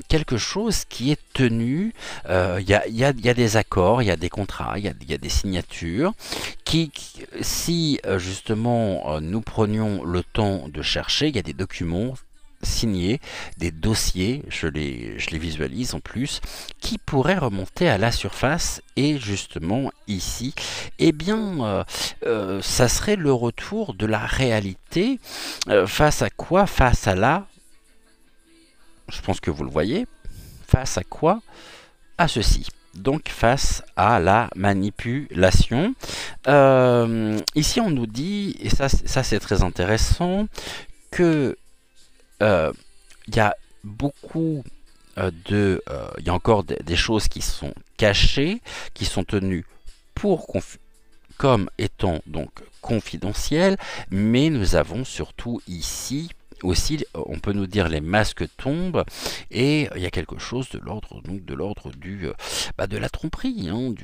quelque chose qui est tenu. Il y a des accords, il y a des contrats, il y a des signatures si justement nous prenions le temps de chercher, il y a des documents signés, des dossiers, je les visualise en plus, qui pourraient remonter à la surface et justement ici, eh bien, ça serait le retour de la réalité face à quoi? Face à je pense que vous le voyez, face à quoi? À ceci. Donc face à la manipulation. Ici on nous dit, et ça c'est très intéressant, que il y a beaucoup il y a encore des choses qui sont cachées, qui sont tenues comme étant donc confidentielles, mais nous avons surtout ici aussi, on peut nous dire, les masques tombent et il y a quelque chose de l'ordre de la tromperie, hein,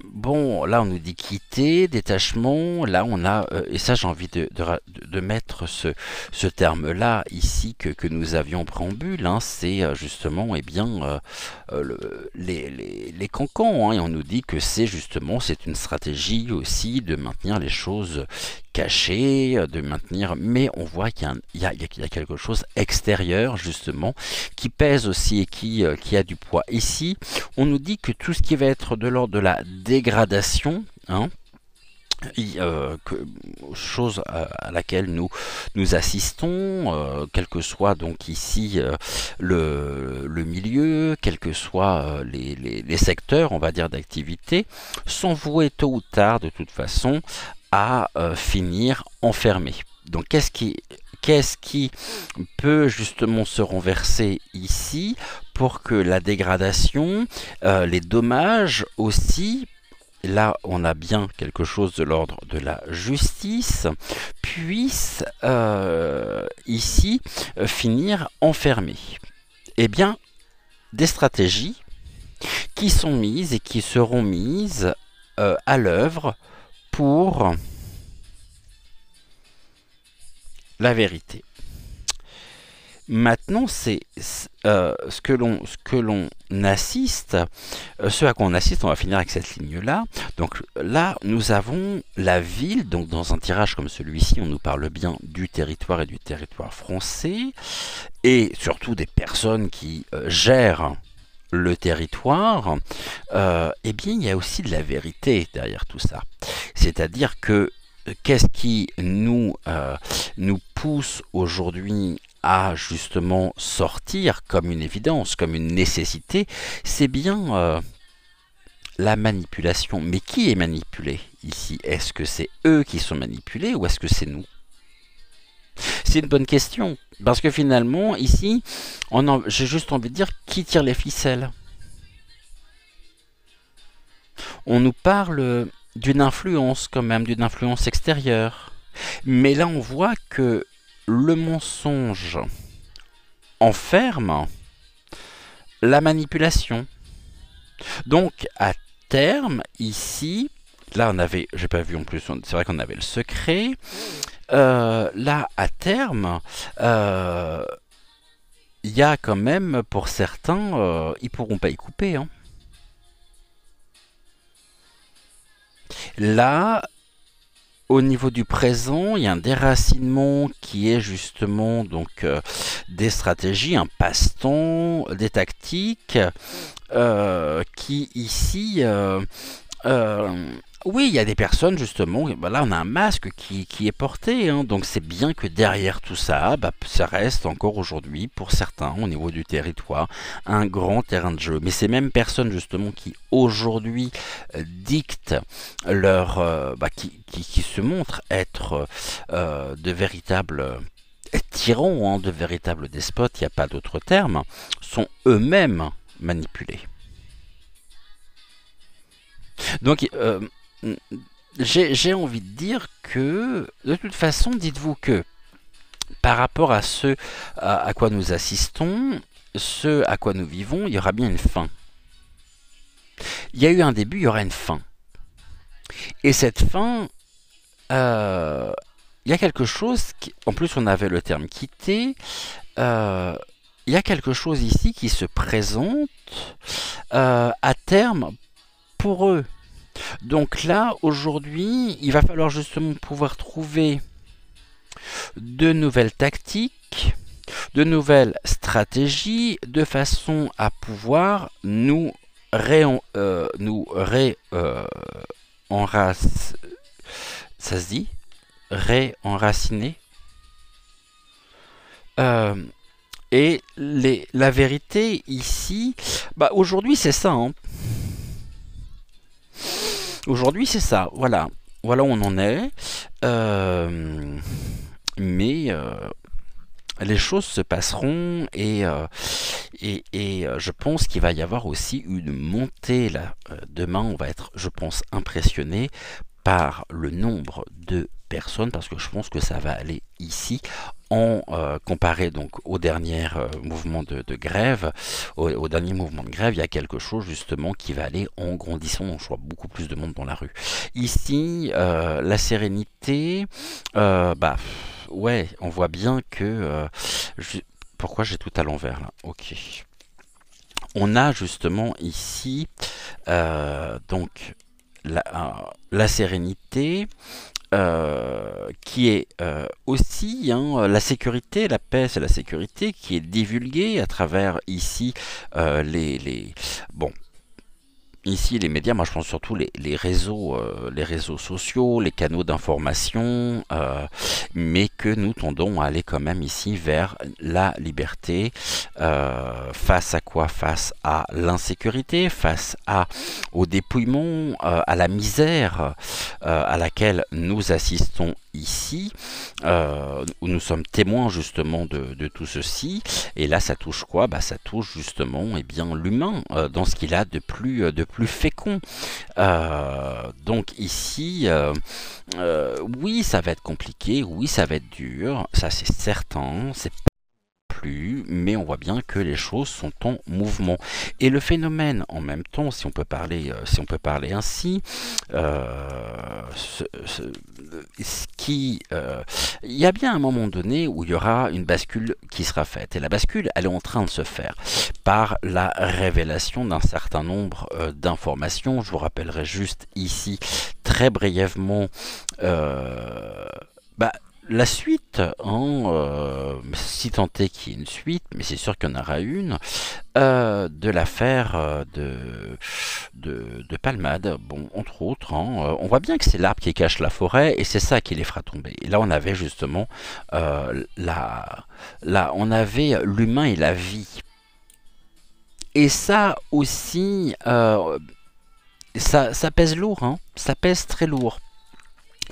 bon, là on nous dit quitter, détachement, là on a et ça j'ai envie de mettre ce terme là ici que nous avions en préambule, hein, c'est justement bien les cancans, hein, et on nous dit que c'est une stratégie aussi de maintenir les choses cachées, de maintenir, mais on voit qu'il y a quelque chose extérieur justement qui pèse aussi et qui a du poids. Ici on nous dit que tout ce qui va être de l'ordre de la dégradation, hein, chose à laquelle nous assistons, quel que soit donc ici le milieu, quels que soient les secteurs, on va dire, d'activité, sont voués tôt ou tard de toute façon à finir enfermés. Donc qu'est-ce qui peut justement se renverser ici pour que la dégradation, les dommages aussi, là on a bien quelque chose de l'ordre de la justice, puisse ici finir enfermé? Eh bien, des stratégies qui sont mises et qui seront mises à l'œuvre pour la vérité. Maintenant, c'est ce que l'on assiste, ce à quoi on assiste, on va finir avec cette ligne-là. Donc là, nous avons la ville, donc dans un tirage comme celui-ci, on nous parle bien du territoire et du territoire français, et surtout des personnes qui gèrent le territoire. Eh bien, il y a aussi de la vérité derrière tout ça. C'est-à-dire que qu'est-ce qui nous pousse aujourd'hui à justement sortir comme une évidence, comme une nécessité, c'est bien la manipulation. Mais qui est manipulé ici? Est-ce que c'est eux qui sont manipulés ou est-ce que c'est nous? C'est une bonne question, parce que finalement, ici, j'ai juste envie de dire qui tire les ficelles. On nous parle d'une influence quand même, d'une influence extérieure. Mais là, on voit que le mensonge enferme la manipulation. Donc, à terme, ici, là, j'ai pas vu en plus, c'est vrai qu'on avait le secret. Là, à terme, il y a quand même, pour certains, ils pourront pas y couper, hein. Là, au niveau du présent, il y a un déracinement qui est justement donc des stratégies, un passe-temps, des tactiques qui ici Oui, il y a des personnes justement, bah là on a un masque qui est porté, hein, donc c'est bien que derrière tout ça, bah, ça reste encore aujourd'hui pour certains au niveau du territoire un grand terrain de jeu. Mais ces mêmes personnes justement qui aujourd'hui dictent leur, qui se montrent être de véritables tyrans, hein, de véritables despotes, il n'y a pas d'autre terme, sont eux-mêmes manipulés. Donc, j'ai envie de dire que, de toute façon, dites-vous que par rapport à ce à quoi nous assistons, ce à quoi nous vivons, il y aura bien une fin. Il y a eu un début, il y aura une fin. Et cette fin, euh, il y a quelque chose, en plus on avait le terme quitter, euh, il y a quelque chose ici qui se présente à terme pour eux. Donc là, aujourd'hui, il va falloir justement pouvoir trouver de nouvelles tactiques, de nouvelles stratégies, de façon à pouvoir ça se dit réenraciner. Euh, et la vérité ici, bah aujourd'hui c'est ça, hein. Aujourd'hui c'est ça, voilà. Voilà où on en est. Mais les choses se passeront et je pense qu'il va y avoir aussi une montée là. Demain, on va être, je pense, impressionné par le nombre de personnes parce que je pense que ça va aller ici en comparé donc au dernier mouvement de grève, au dernier mouvement de grève, il y a quelque chose justement qui va aller en grandissant, donc je vois beaucoup plus de monde dans la rue. Ici, la sérénité, bah ouais, on voit bien que pourquoi j'ai tout à l'envers là? Ok. On a justement ici donc la sérénité qui est aussi la sécurité, la paix c'est la sécurité qui est divulguée à travers ici bon, ici les médias, moi je pense surtout les réseaux sociaux, les canaux d'information, mais que nous tendons à aller quand même ici vers la liberté. Face à quoi? Face à l'insécurité, face au dépouillement, à la misère à laquelle nous assistons ici, où nous sommes témoins justement de tout ceci. Et là, ça touche quoi? Bah, ça touche justement bien l'humain dans ce qu'il a de plus fécond. Donc ici, oui, ça va être compliqué, oui, ça va être dur, ça c'est certain, c'est plus, mais on voit bien que les choses sont en mouvement. Et le phénomène, en même temps, si on peut parler ainsi, il y a bien un moment donné où il y aura une bascule qui sera faite. Et la bascule, elle est en train de se faire par la révélation d'un certain nombre d'informations. Je vous rappellerai juste ici, très brièvement, bah, la suite, si tant est qu'il y ait une suite, mais c'est sûr qu'il y en aura une, de l'affaire de Palmade, bon, entre autres, on voit bien que c'est l'arbre qui cache la forêt et c'est ça qui les fera tomber. Et là, on avait justement on avait l'humain et la vie. Et ça aussi, ça pèse lourd, hein, ça pèse très lourd.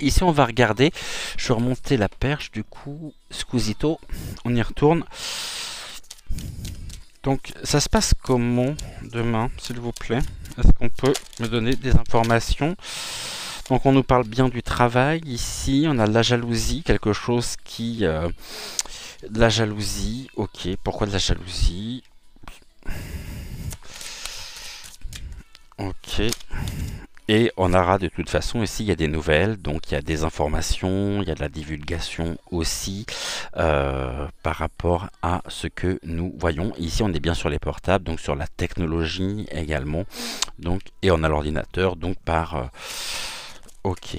Ici, on va regarder. Je vais remonter la perche, du coup, Squisito. On y retourne. Donc, ça se passe comment demain, s'il vous plaît? Est-ce qu'on peut me donner des informations? Donc, on nous parle bien du travail. Ici, on a de la jalousie, quelque chose qui... de la jalousie, ok. Pourquoi de la jalousie? Ok. Et on aura de toute façon ici, il y a des nouvelles, donc il y a des informations, il y a de la divulgation aussi par rapport à ce que nous voyons. Ici, on est bien sur les portables, donc sur la technologie également. Donc, et on a l'ordinateur, donc par... ok,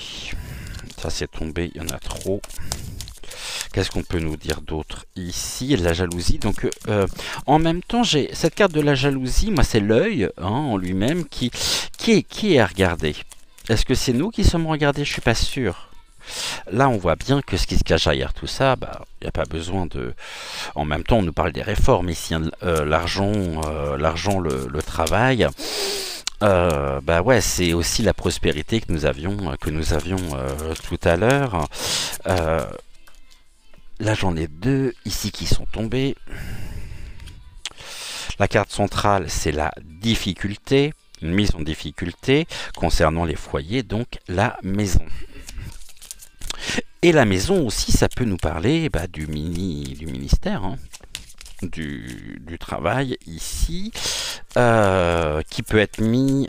ça c'est tombé, il y en a trop. Qu'est-ce qu'on peut nous dire d'autre ici? Il y a de la jalousie. Donc, en même temps, j'ai cette carte de la jalousie. Moi, c'est l'œil en lui-même qui qui est à regarder? Est-ce que c'est nous qui sommes regardés? Je suis pas sûr. Là, on voit bien que ce qui se cache derrière tout ça, bah, il n'y a pas besoin de... En même temps, on nous parle des réformes ici, hein, l'argent, le travail. Bah ouais, c'est aussi la prospérité que nous avions tout à l'heure. Là, j'en ai deux ici qui sont tombés. La carte centrale, c'est la difficulté, une mise en difficulté concernant les foyers, donc la maison. Et la maison aussi, ça peut nous parler bah, du ministère, hein, du travail ici, qui peut être mis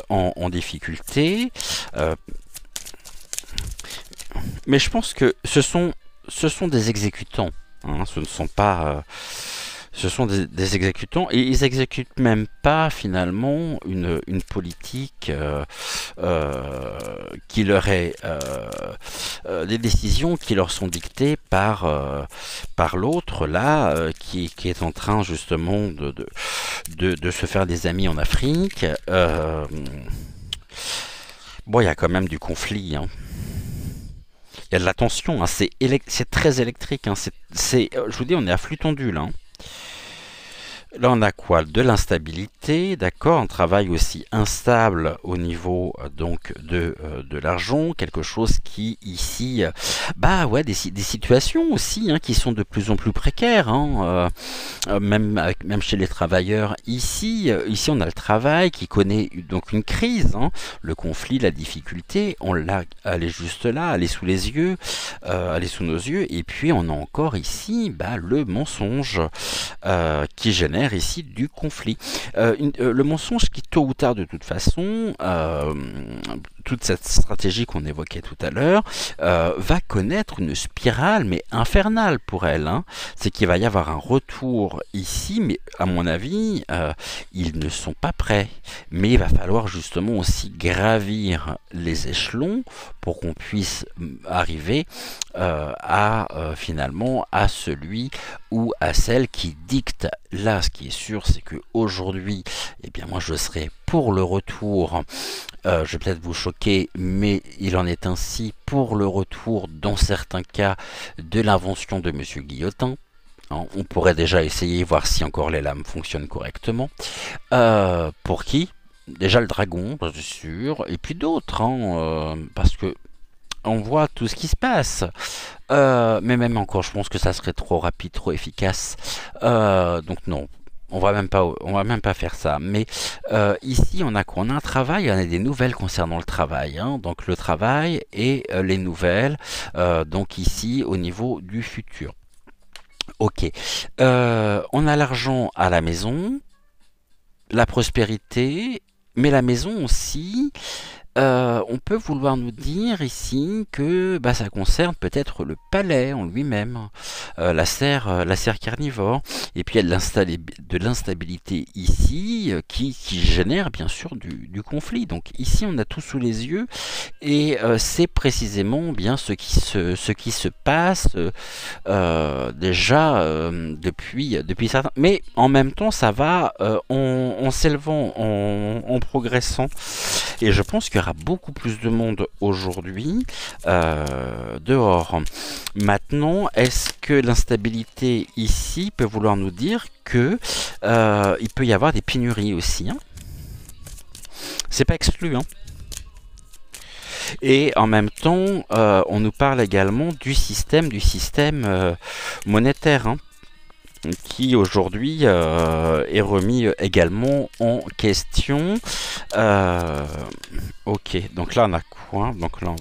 en difficulté. Mais je pense que ce sont des exécutants, hein, ce ne sont pas... ce sont des exécutants et ils exécutent même pas finalement une politique qui leur est des décisions qui leur sont dictées par l'autre là qui est en train justement de se faire des amis en Afrique. Bon, il y a quand même du conflit, hein. Il y a de la tension, hein. C'est très électrique, hein. Je vous dis, on est à flux tendu là, hein. Là, on a quoi? De l'instabilité, d'accord, un travail aussi instable au niveau donc de l'argent, quelque chose qui ici, bah ouais, des situations aussi hein, qui sont de plus en plus précaires, hein, même chez les travailleurs. Ici, on a le travail qui connaît donc une crise, hein, le conflit, la difficulté, elle est juste là, elle est sous les yeux, elle est sous nos yeux, et puis on a encore ici bah, le mensonge qui génère ici du conflit. Le mensonge qui tôt ou tard de toute façon, toute cette stratégie qu'on évoquait tout à l'heure, va connaître une spirale mais infernale pour elle, hein. C'est qu'il va y avoir un retour ici, mais à mon avis, ils ne sont pas prêts. Mais il va falloir justement aussi gravir les échelons pour qu'on puisse arriver finalement à celui ou à celle qui dicte. Là, ce qui est sûr, c'est que aujourd'hui, eh bien, moi, je serai pour le retour. Je vais peut-être vous choquer, mais il en est ainsi pour le retour, dans certains cas, de l'invention de Monsieur Guillotin. On pourrait déjà essayer, voir si encore les lames fonctionnent correctement. Pour qui? Déjà le dragon, c'est sûr, et puis d'autres, hein, parce que on voit tout ce qui se passe. Mais même encore, je pense que ça serait trop rapide, trop efficace. Donc non, on va même pas faire ça. Mais ici, on a quoi? On a un travail, on a des nouvelles concernant le travail, hein. Donc le travail et les nouvelles. Donc ici, au niveau du futur. Ok. On a l'argent à la maison, la prospérité, mais la maison aussi. On peut vouloir nous dire ici que bah, ça concerne peut-être le palais en lui-même, la serre carnivore, et puis il y a de l'instabilité ici qui génère bien sûr du conflit. Donc ici on a tout sous les yeux et c'est précisément bien ce qui se passe déjà depuis certains. Mais en même temps ça va en s'élevant, en progressant. Et je pense qu'il y aura beaucoup plus de monde aujourd'hui dehors. Maintenant, est-ce que l'instabilité ici peut vouloir nous dire que il peut y avoir des pénuries aussi, hein? C'est pas exclu, hein? Et en même temps, on nous parle également du système monétaire, hein, qui aujourd'hui est remis également en question. Ok, donc là on a quoi? Donc là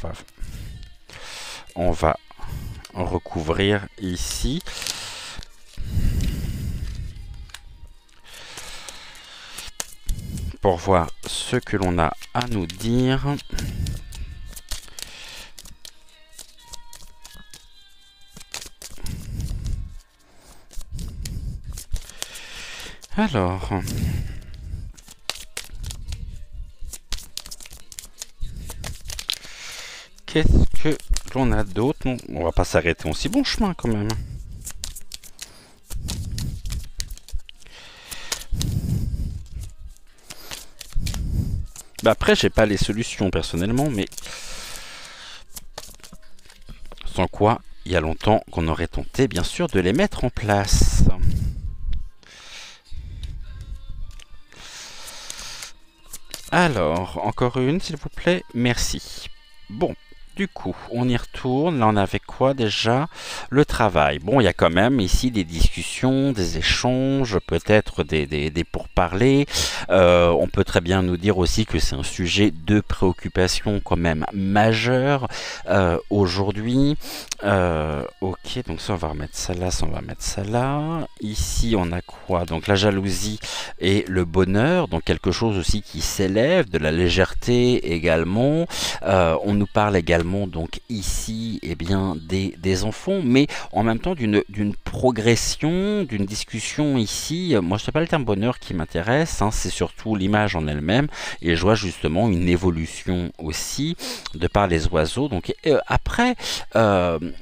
on va recouvrir ici. Pour voir ce que l'on a à nous dire. Alors, qu'est-ce que l'on a d'autre? On va pas s'arrêter en si bon chemin quand même. Bah après, j'ai pas les solutions personnellement, mais sans quoi, il y a longtemps qu'on aurait tenté, bien sûr, de les mettre en place. Alors, encore une, s'il vous plaît. Merci. Bon. Du coup, on y retourne. Là, on avait quoi déjà? Le travail. Bon, il y a quand même ici des discussions, des échanges, peut-être des pourparlers. On peut très bien nous dire aussi que c'est un sujet de préoccupation quand même majeur aujourd'hui. Ok, donc ça, on va remettre ça là, ça, on va mettre ça là. Ici, on a quoi? Donc la jalousie et le bonheur. Donc quelque chose aussi qui s'élève, de la légèreté également. On nous parle également donc ici bien des enfants, mais en même temps d'une progression, d'une discussion ici. Moi, c'est pas le terme bonheur qui m'intéresse, hein, c'est surtout l'image en elle-même, et je vois justement une évolution aussi de par les oiseaux. Donc après,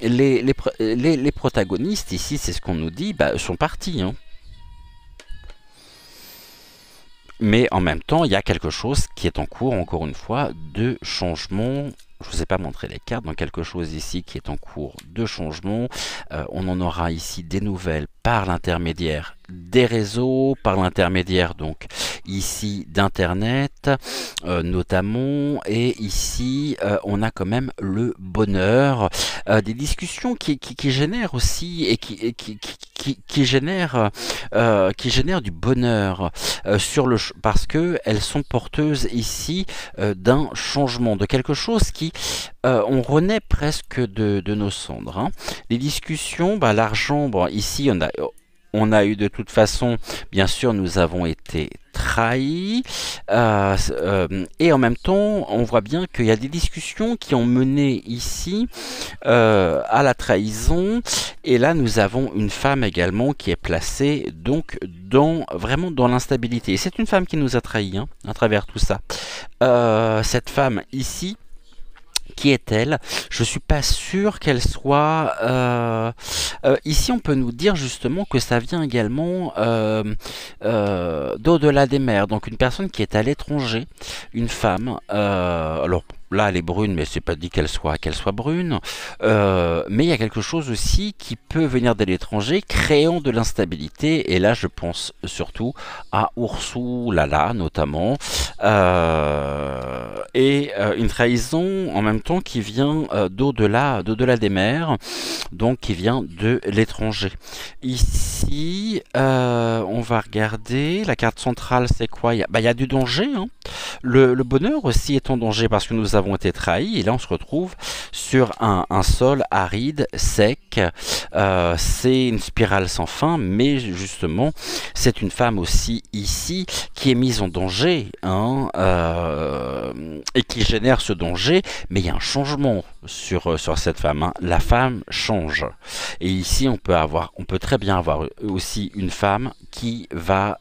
les protagonistes ici, c'est ce qu'on nous dit, sont partis. Hein. Mais en même temps, il y a quelque chose qui est en cours, encore une fois, de changement. Je ne vous ai pas montré les cartes, donc quelque chose ici qui est en cours de changement. On en aura ici des nouvelles par l'intermédiaire des réseaux, par l'intermédiaire donc ici d'internet notamment, et ici on a quand même le bonheur, des discussions qui génèrent aussi et qui génèrent du bonheur parce que elles sont porteuses ici d'un changement, de quelque chose qui on renaît presque de nos cendres. Hein. Les discussions, l'argent, bon, ici on a eu de toute façon, bien sûr, nous avons été trahis, et en même temps, on voit bien qu'il y a des discussions qui ont mené ici à la trahison, et là nous avons une femme également qui est placée donc vraiment dans l'instabilité. C'est une femme qui nous a trahis hein, à travers tout ça. Cette femme ici, qui est-elle? Je suis pas sûr qu'elle soit... ici, on peut nous dire justement que ça vient également d'au-delà des mers. Donc une personne qui est à l'étranger, une femme. Alors là, elle est brune, mais c'est pas dit qu'elle soit brune. Mais il y a quelque chose aussi qui peut venir de l'étranger, créant de l'instabilité. Et là, je pense surtout à Ursulala, notamment. Et une trahison en même temps qui vient d'au-delà des mers, donc qui vient de l'étranger. Ici, on va regarder, la carte centrale c'est quoi? Il y a du danger, hein. Le bonheur aussi est en danger parce que nous avons été trahis, et là on se retrouve sur un sol aride, sec, c'est une spirale sans fin, mais justement c'est une femme aussi ici qui est mise en danger, hein, et qui génère ce danger, mais il y a un changement sur cette femme, hein. La femme change, et ici on peut très bien avoir aussi une femme qui va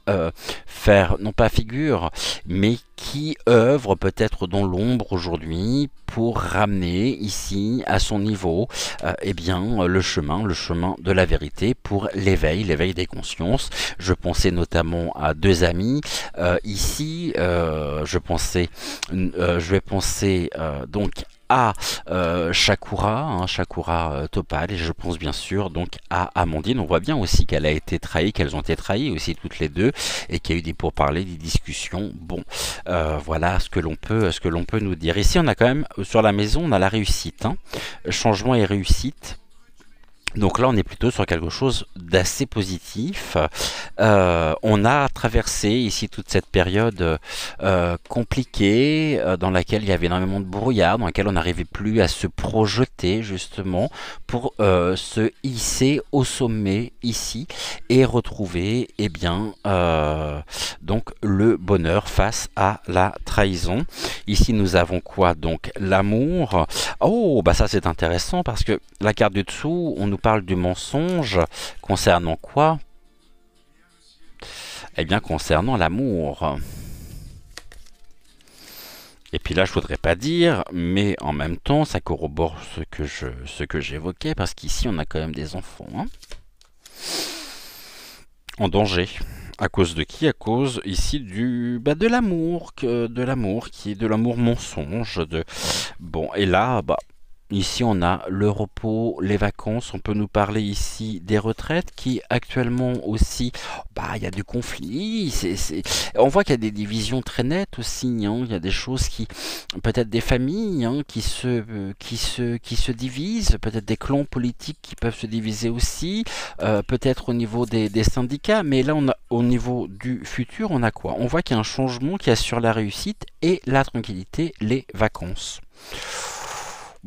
faire, non pas figure, mais qui œuvre peut-être dans l'ombre aujourd'hui pour ramener ici à son niveau le chemin de la vérité, pour l'éveil des consciences. Je pensais notamment à deux amis ici, je vais penser donc à Shakura, Shakura Topal, et je pense bien sûr donc à Amandine. On voit bien aussi qu'elle a été trahie, qu'elles ont été trahies aussi toutes les deux, et qu'il y a eu des pourparlers, des discussions. Bon, voilà ce que l'on peut nous dire. Ici, on a quand même sur la maison, on a la réussite, hein. Changement et réussite. Donc là, on est plutôt sur quelque chose d'assez positif. On a traversé ici toute cette période compliquée, dans laquelle il y avait énormément de brouillard, dans laquelle on n'arrivait plus à se projeter justement pour se hisser au sommet ici et retrouver donc le bonheur face à la trahison. Ici, nous avons quoi? Donc l'amour. Oh, ça c'est intéressant parce que la carte du dessous, on nous parle du mensonge concernant quoi? Eh bien, concernant l'amour. Et puis là, je voudrais pas dire, mais en même temps, ça corrobore ce que j'évoquais, parce qu'ici, on a quand même des enfants, hein, en danger. À cause de qui? À cause ici de l'amour, qui est de l'amour mensonge. Bon, et là, ici on a le repos, les vacances. On peut nous parler ici des retraites qui actuellement aussi, il y a du conflit. On voit qu'il y a des divisions très nettes aussi, hein. Il y a des choses qui, peut-être des familles, hein, qui se divisent, peut-être des clans politiques qui peuvent se diviser aussi, peut-être au niveau des syndicats. Mais là, au niveau du futur, on a quoi? On voit qu'il y a un changement qui assure la réussite et la tranquillité, les vacances.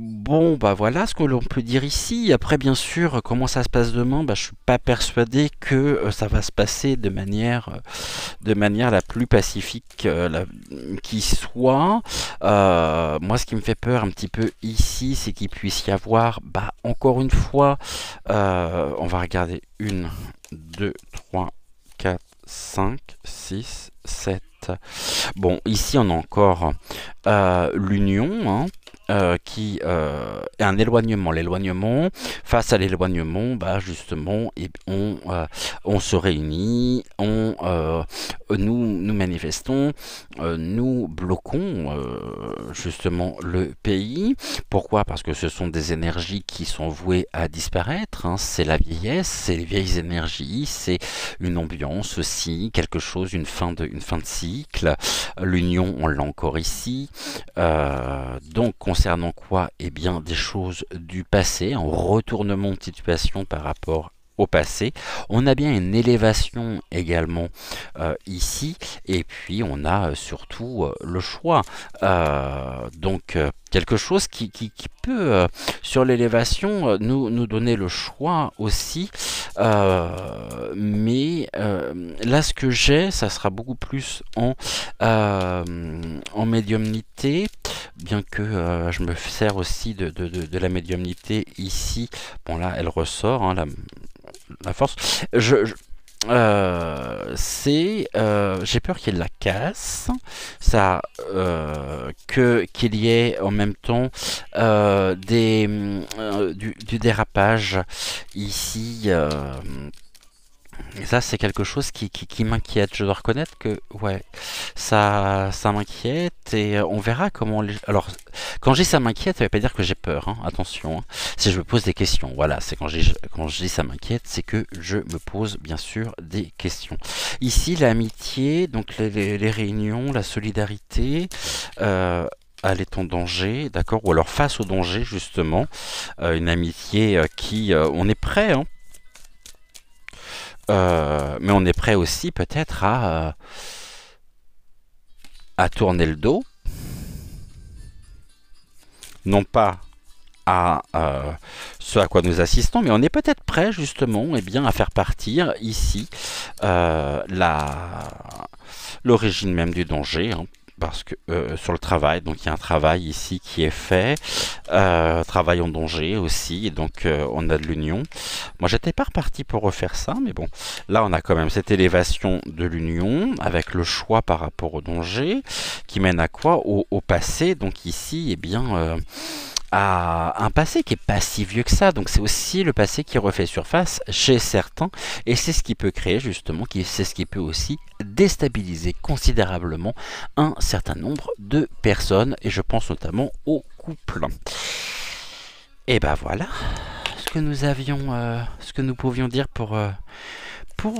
Bon, voilà ce que l'on peut dire ici. Après, bien sûr, comment ça se passe demain, je suis pas persuadé que ça va se passer de manière la plus pacifique qui soit. Moi, ce qui me fait peur un petit peu ici, c'est qu'il puisse y avoir, encore une fois, on va regarder 1, 2, 3, 4, 5, 6, 7. Bon, ici, on a encore l'union, hein, qui est un éloignement. L'éloignement, face à l'éloignement, justement, on se réunit, nous manifestons, nous bloquons justement le pays. Pourquoi? Parce que ce sont des énergies qui sont vouées à disparaître, hein. C'est la vieillesse, c'est les vieilles énergies, c'est une ambiance aussi, quelque chose, une fin de cycle. L'union, on l'a encore ici. Donc, concernant quoi? Eh bien, des choses du passé, un retournement de situation par rapport au passé. On a bien une élévation également ici, et puis on a surtout le choix. Donc quelque chose qui peut, sur l'élévation, nous donner le choix aussi. Mais là, ce que j'ai, ça sera beaucoup plus en médiumnité, bien que je me sers aussi de la médiumnité ici. Bon, là, elle ressort, hein, la force. J'ai peur qu'il y ait de la casse, ça, qu'il y ait en même temps du dérapage ici. Et ça, c'est quelque chose qui m'inquiète. Je dois reconnaître que, ouais, ça m'inquiète, et on verra comment. Alors, quand je dis ça m'inquiète, ça veut pas dire que j'ai peur, hein, attention. Hein. Si je me pose des questions, voilà, c'est quand je dis ça m'inquiète, c'est que je me pose bien sûr des questions. Ici, l'amitié, donc les réunions, la solidarité. Elle est en danger, d'accord, ou alors face au danger justement, une amitié qui, on est prêt, hein. Mais on est prêt aussi peut-être à tourner le dos, non pas à ce à quoi nous assistons, mais on est peut-être prêt justement, à faire partir ici l'origine même du danger, hein. Parce que sur le travail, donc il y a un travail ici qui est fait, travail en danger aussi, et donc on a de l'union. Moi, j'étais pas reparti pour refaire ça, mais bon, là on a quand même cette élévation de l'union avec le choix par rapport au danger qui mène à quoi? Au passé. Donc ici, à un passé qui est pas si vieux que ça, donc c'est aussi le passé qui refait surface chez certains, et c'est ce qui peut créer justement, c'est ce qui peut aussi déstabiliser considérablement un certain nombre de personnes, et je pense notamment aux couples. Et voilà ce que nous avions, ce que nous pouvions dire pour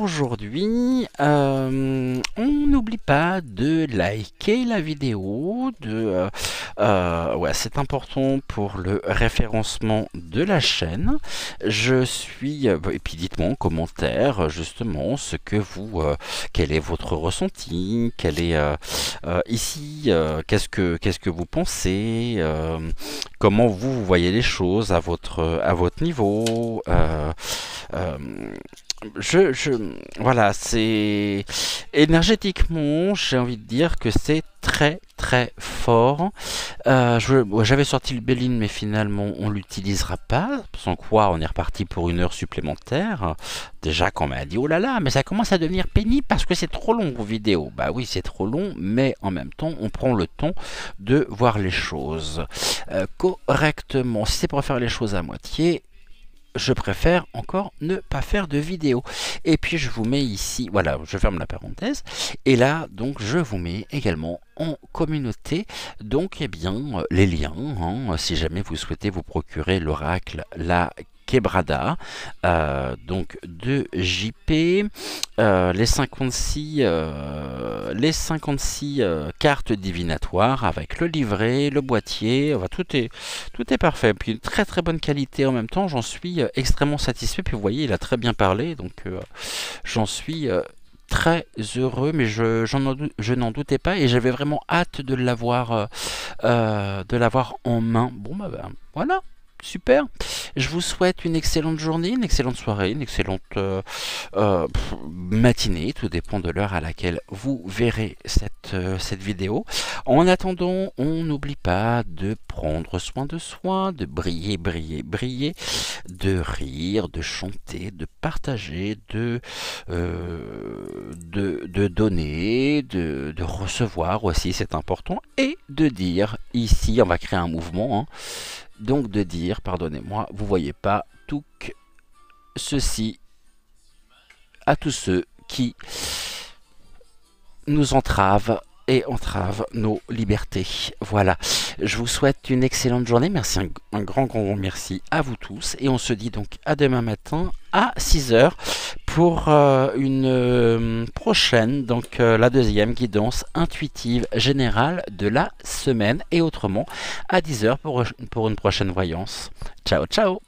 aujourd'hui. On n'oublie pas de liker la vidéo, ouais, c'est important pour le référencement de la chaîne. Je suis, et puis dites-moi en commentaire justement ce que quel est votre ressenti, quel est ici, qu'est-ce que vous pensez, comment vous voyez les choses à votre niveau. Voilà, c'est énergétiquement, j'ai envie de dire que c'est très très fort. J'avais sorti le Béline, mais finalement on l'utilisera pas, sans quoi on est reparti pour 1 heure supplémentaire. Déjà quand on m'a dit oh là là, mais ça commence à devenir pénible parce que c'est trop long vos vidéos. Bah oui, c'est trop long, mais en même temps on prend le temps de voir les choses correctement. Si c'est pour faire les choses à moitié, je préfère encore ne pas faire de vidéo. Et puis je vous mets ici, voilà, je ferme la parenthèse. Et là, donc, je vous mets également en communauté, donc, eh bien, les liens, hein, si jamais vous souhaitez vous procurer l'oracle, la Quebrada, donc de JP, les 56 cartes divinatoires avec le livret, le boîtier, tout est parfait. Puis très très bonne qualité en même temps, j'en suis extrêmement satisfait. Puis vous voyez, il a très bien parlé, donc j'en suis très heureux, mais je n'en doutais pas et j'avais vraiment hâte de l'avoir en main. Bon bah voilà. Super, je vous souhaite une excellente journée, une excellente soirée, une excellente matinée, tout dépend de l'heure à laquelle vous verrez cette vidéo. En attendant, on n'oublie pas de prendre soin de soi, de briller, briller, briller, de rire, de chanter, de partager, de donner, de recevoir aussi, c'est important, et de dire, ici on va créer un mouvement, hein, donc de dire, pardonnez-moi, vous voyez pas, tout ceci à tous ceux qui nous entravent et entravent nos libertés. Voilà, je vous souhaite une excellente journée, merci, un grand merci à vous tous, et on se dit donc à demain matin à 6 h pour une prochaine, donc la deuxième guidance intuitive générale de la semaine, et autrement à 10 h pour une prochaine voyance. Ciao ciao.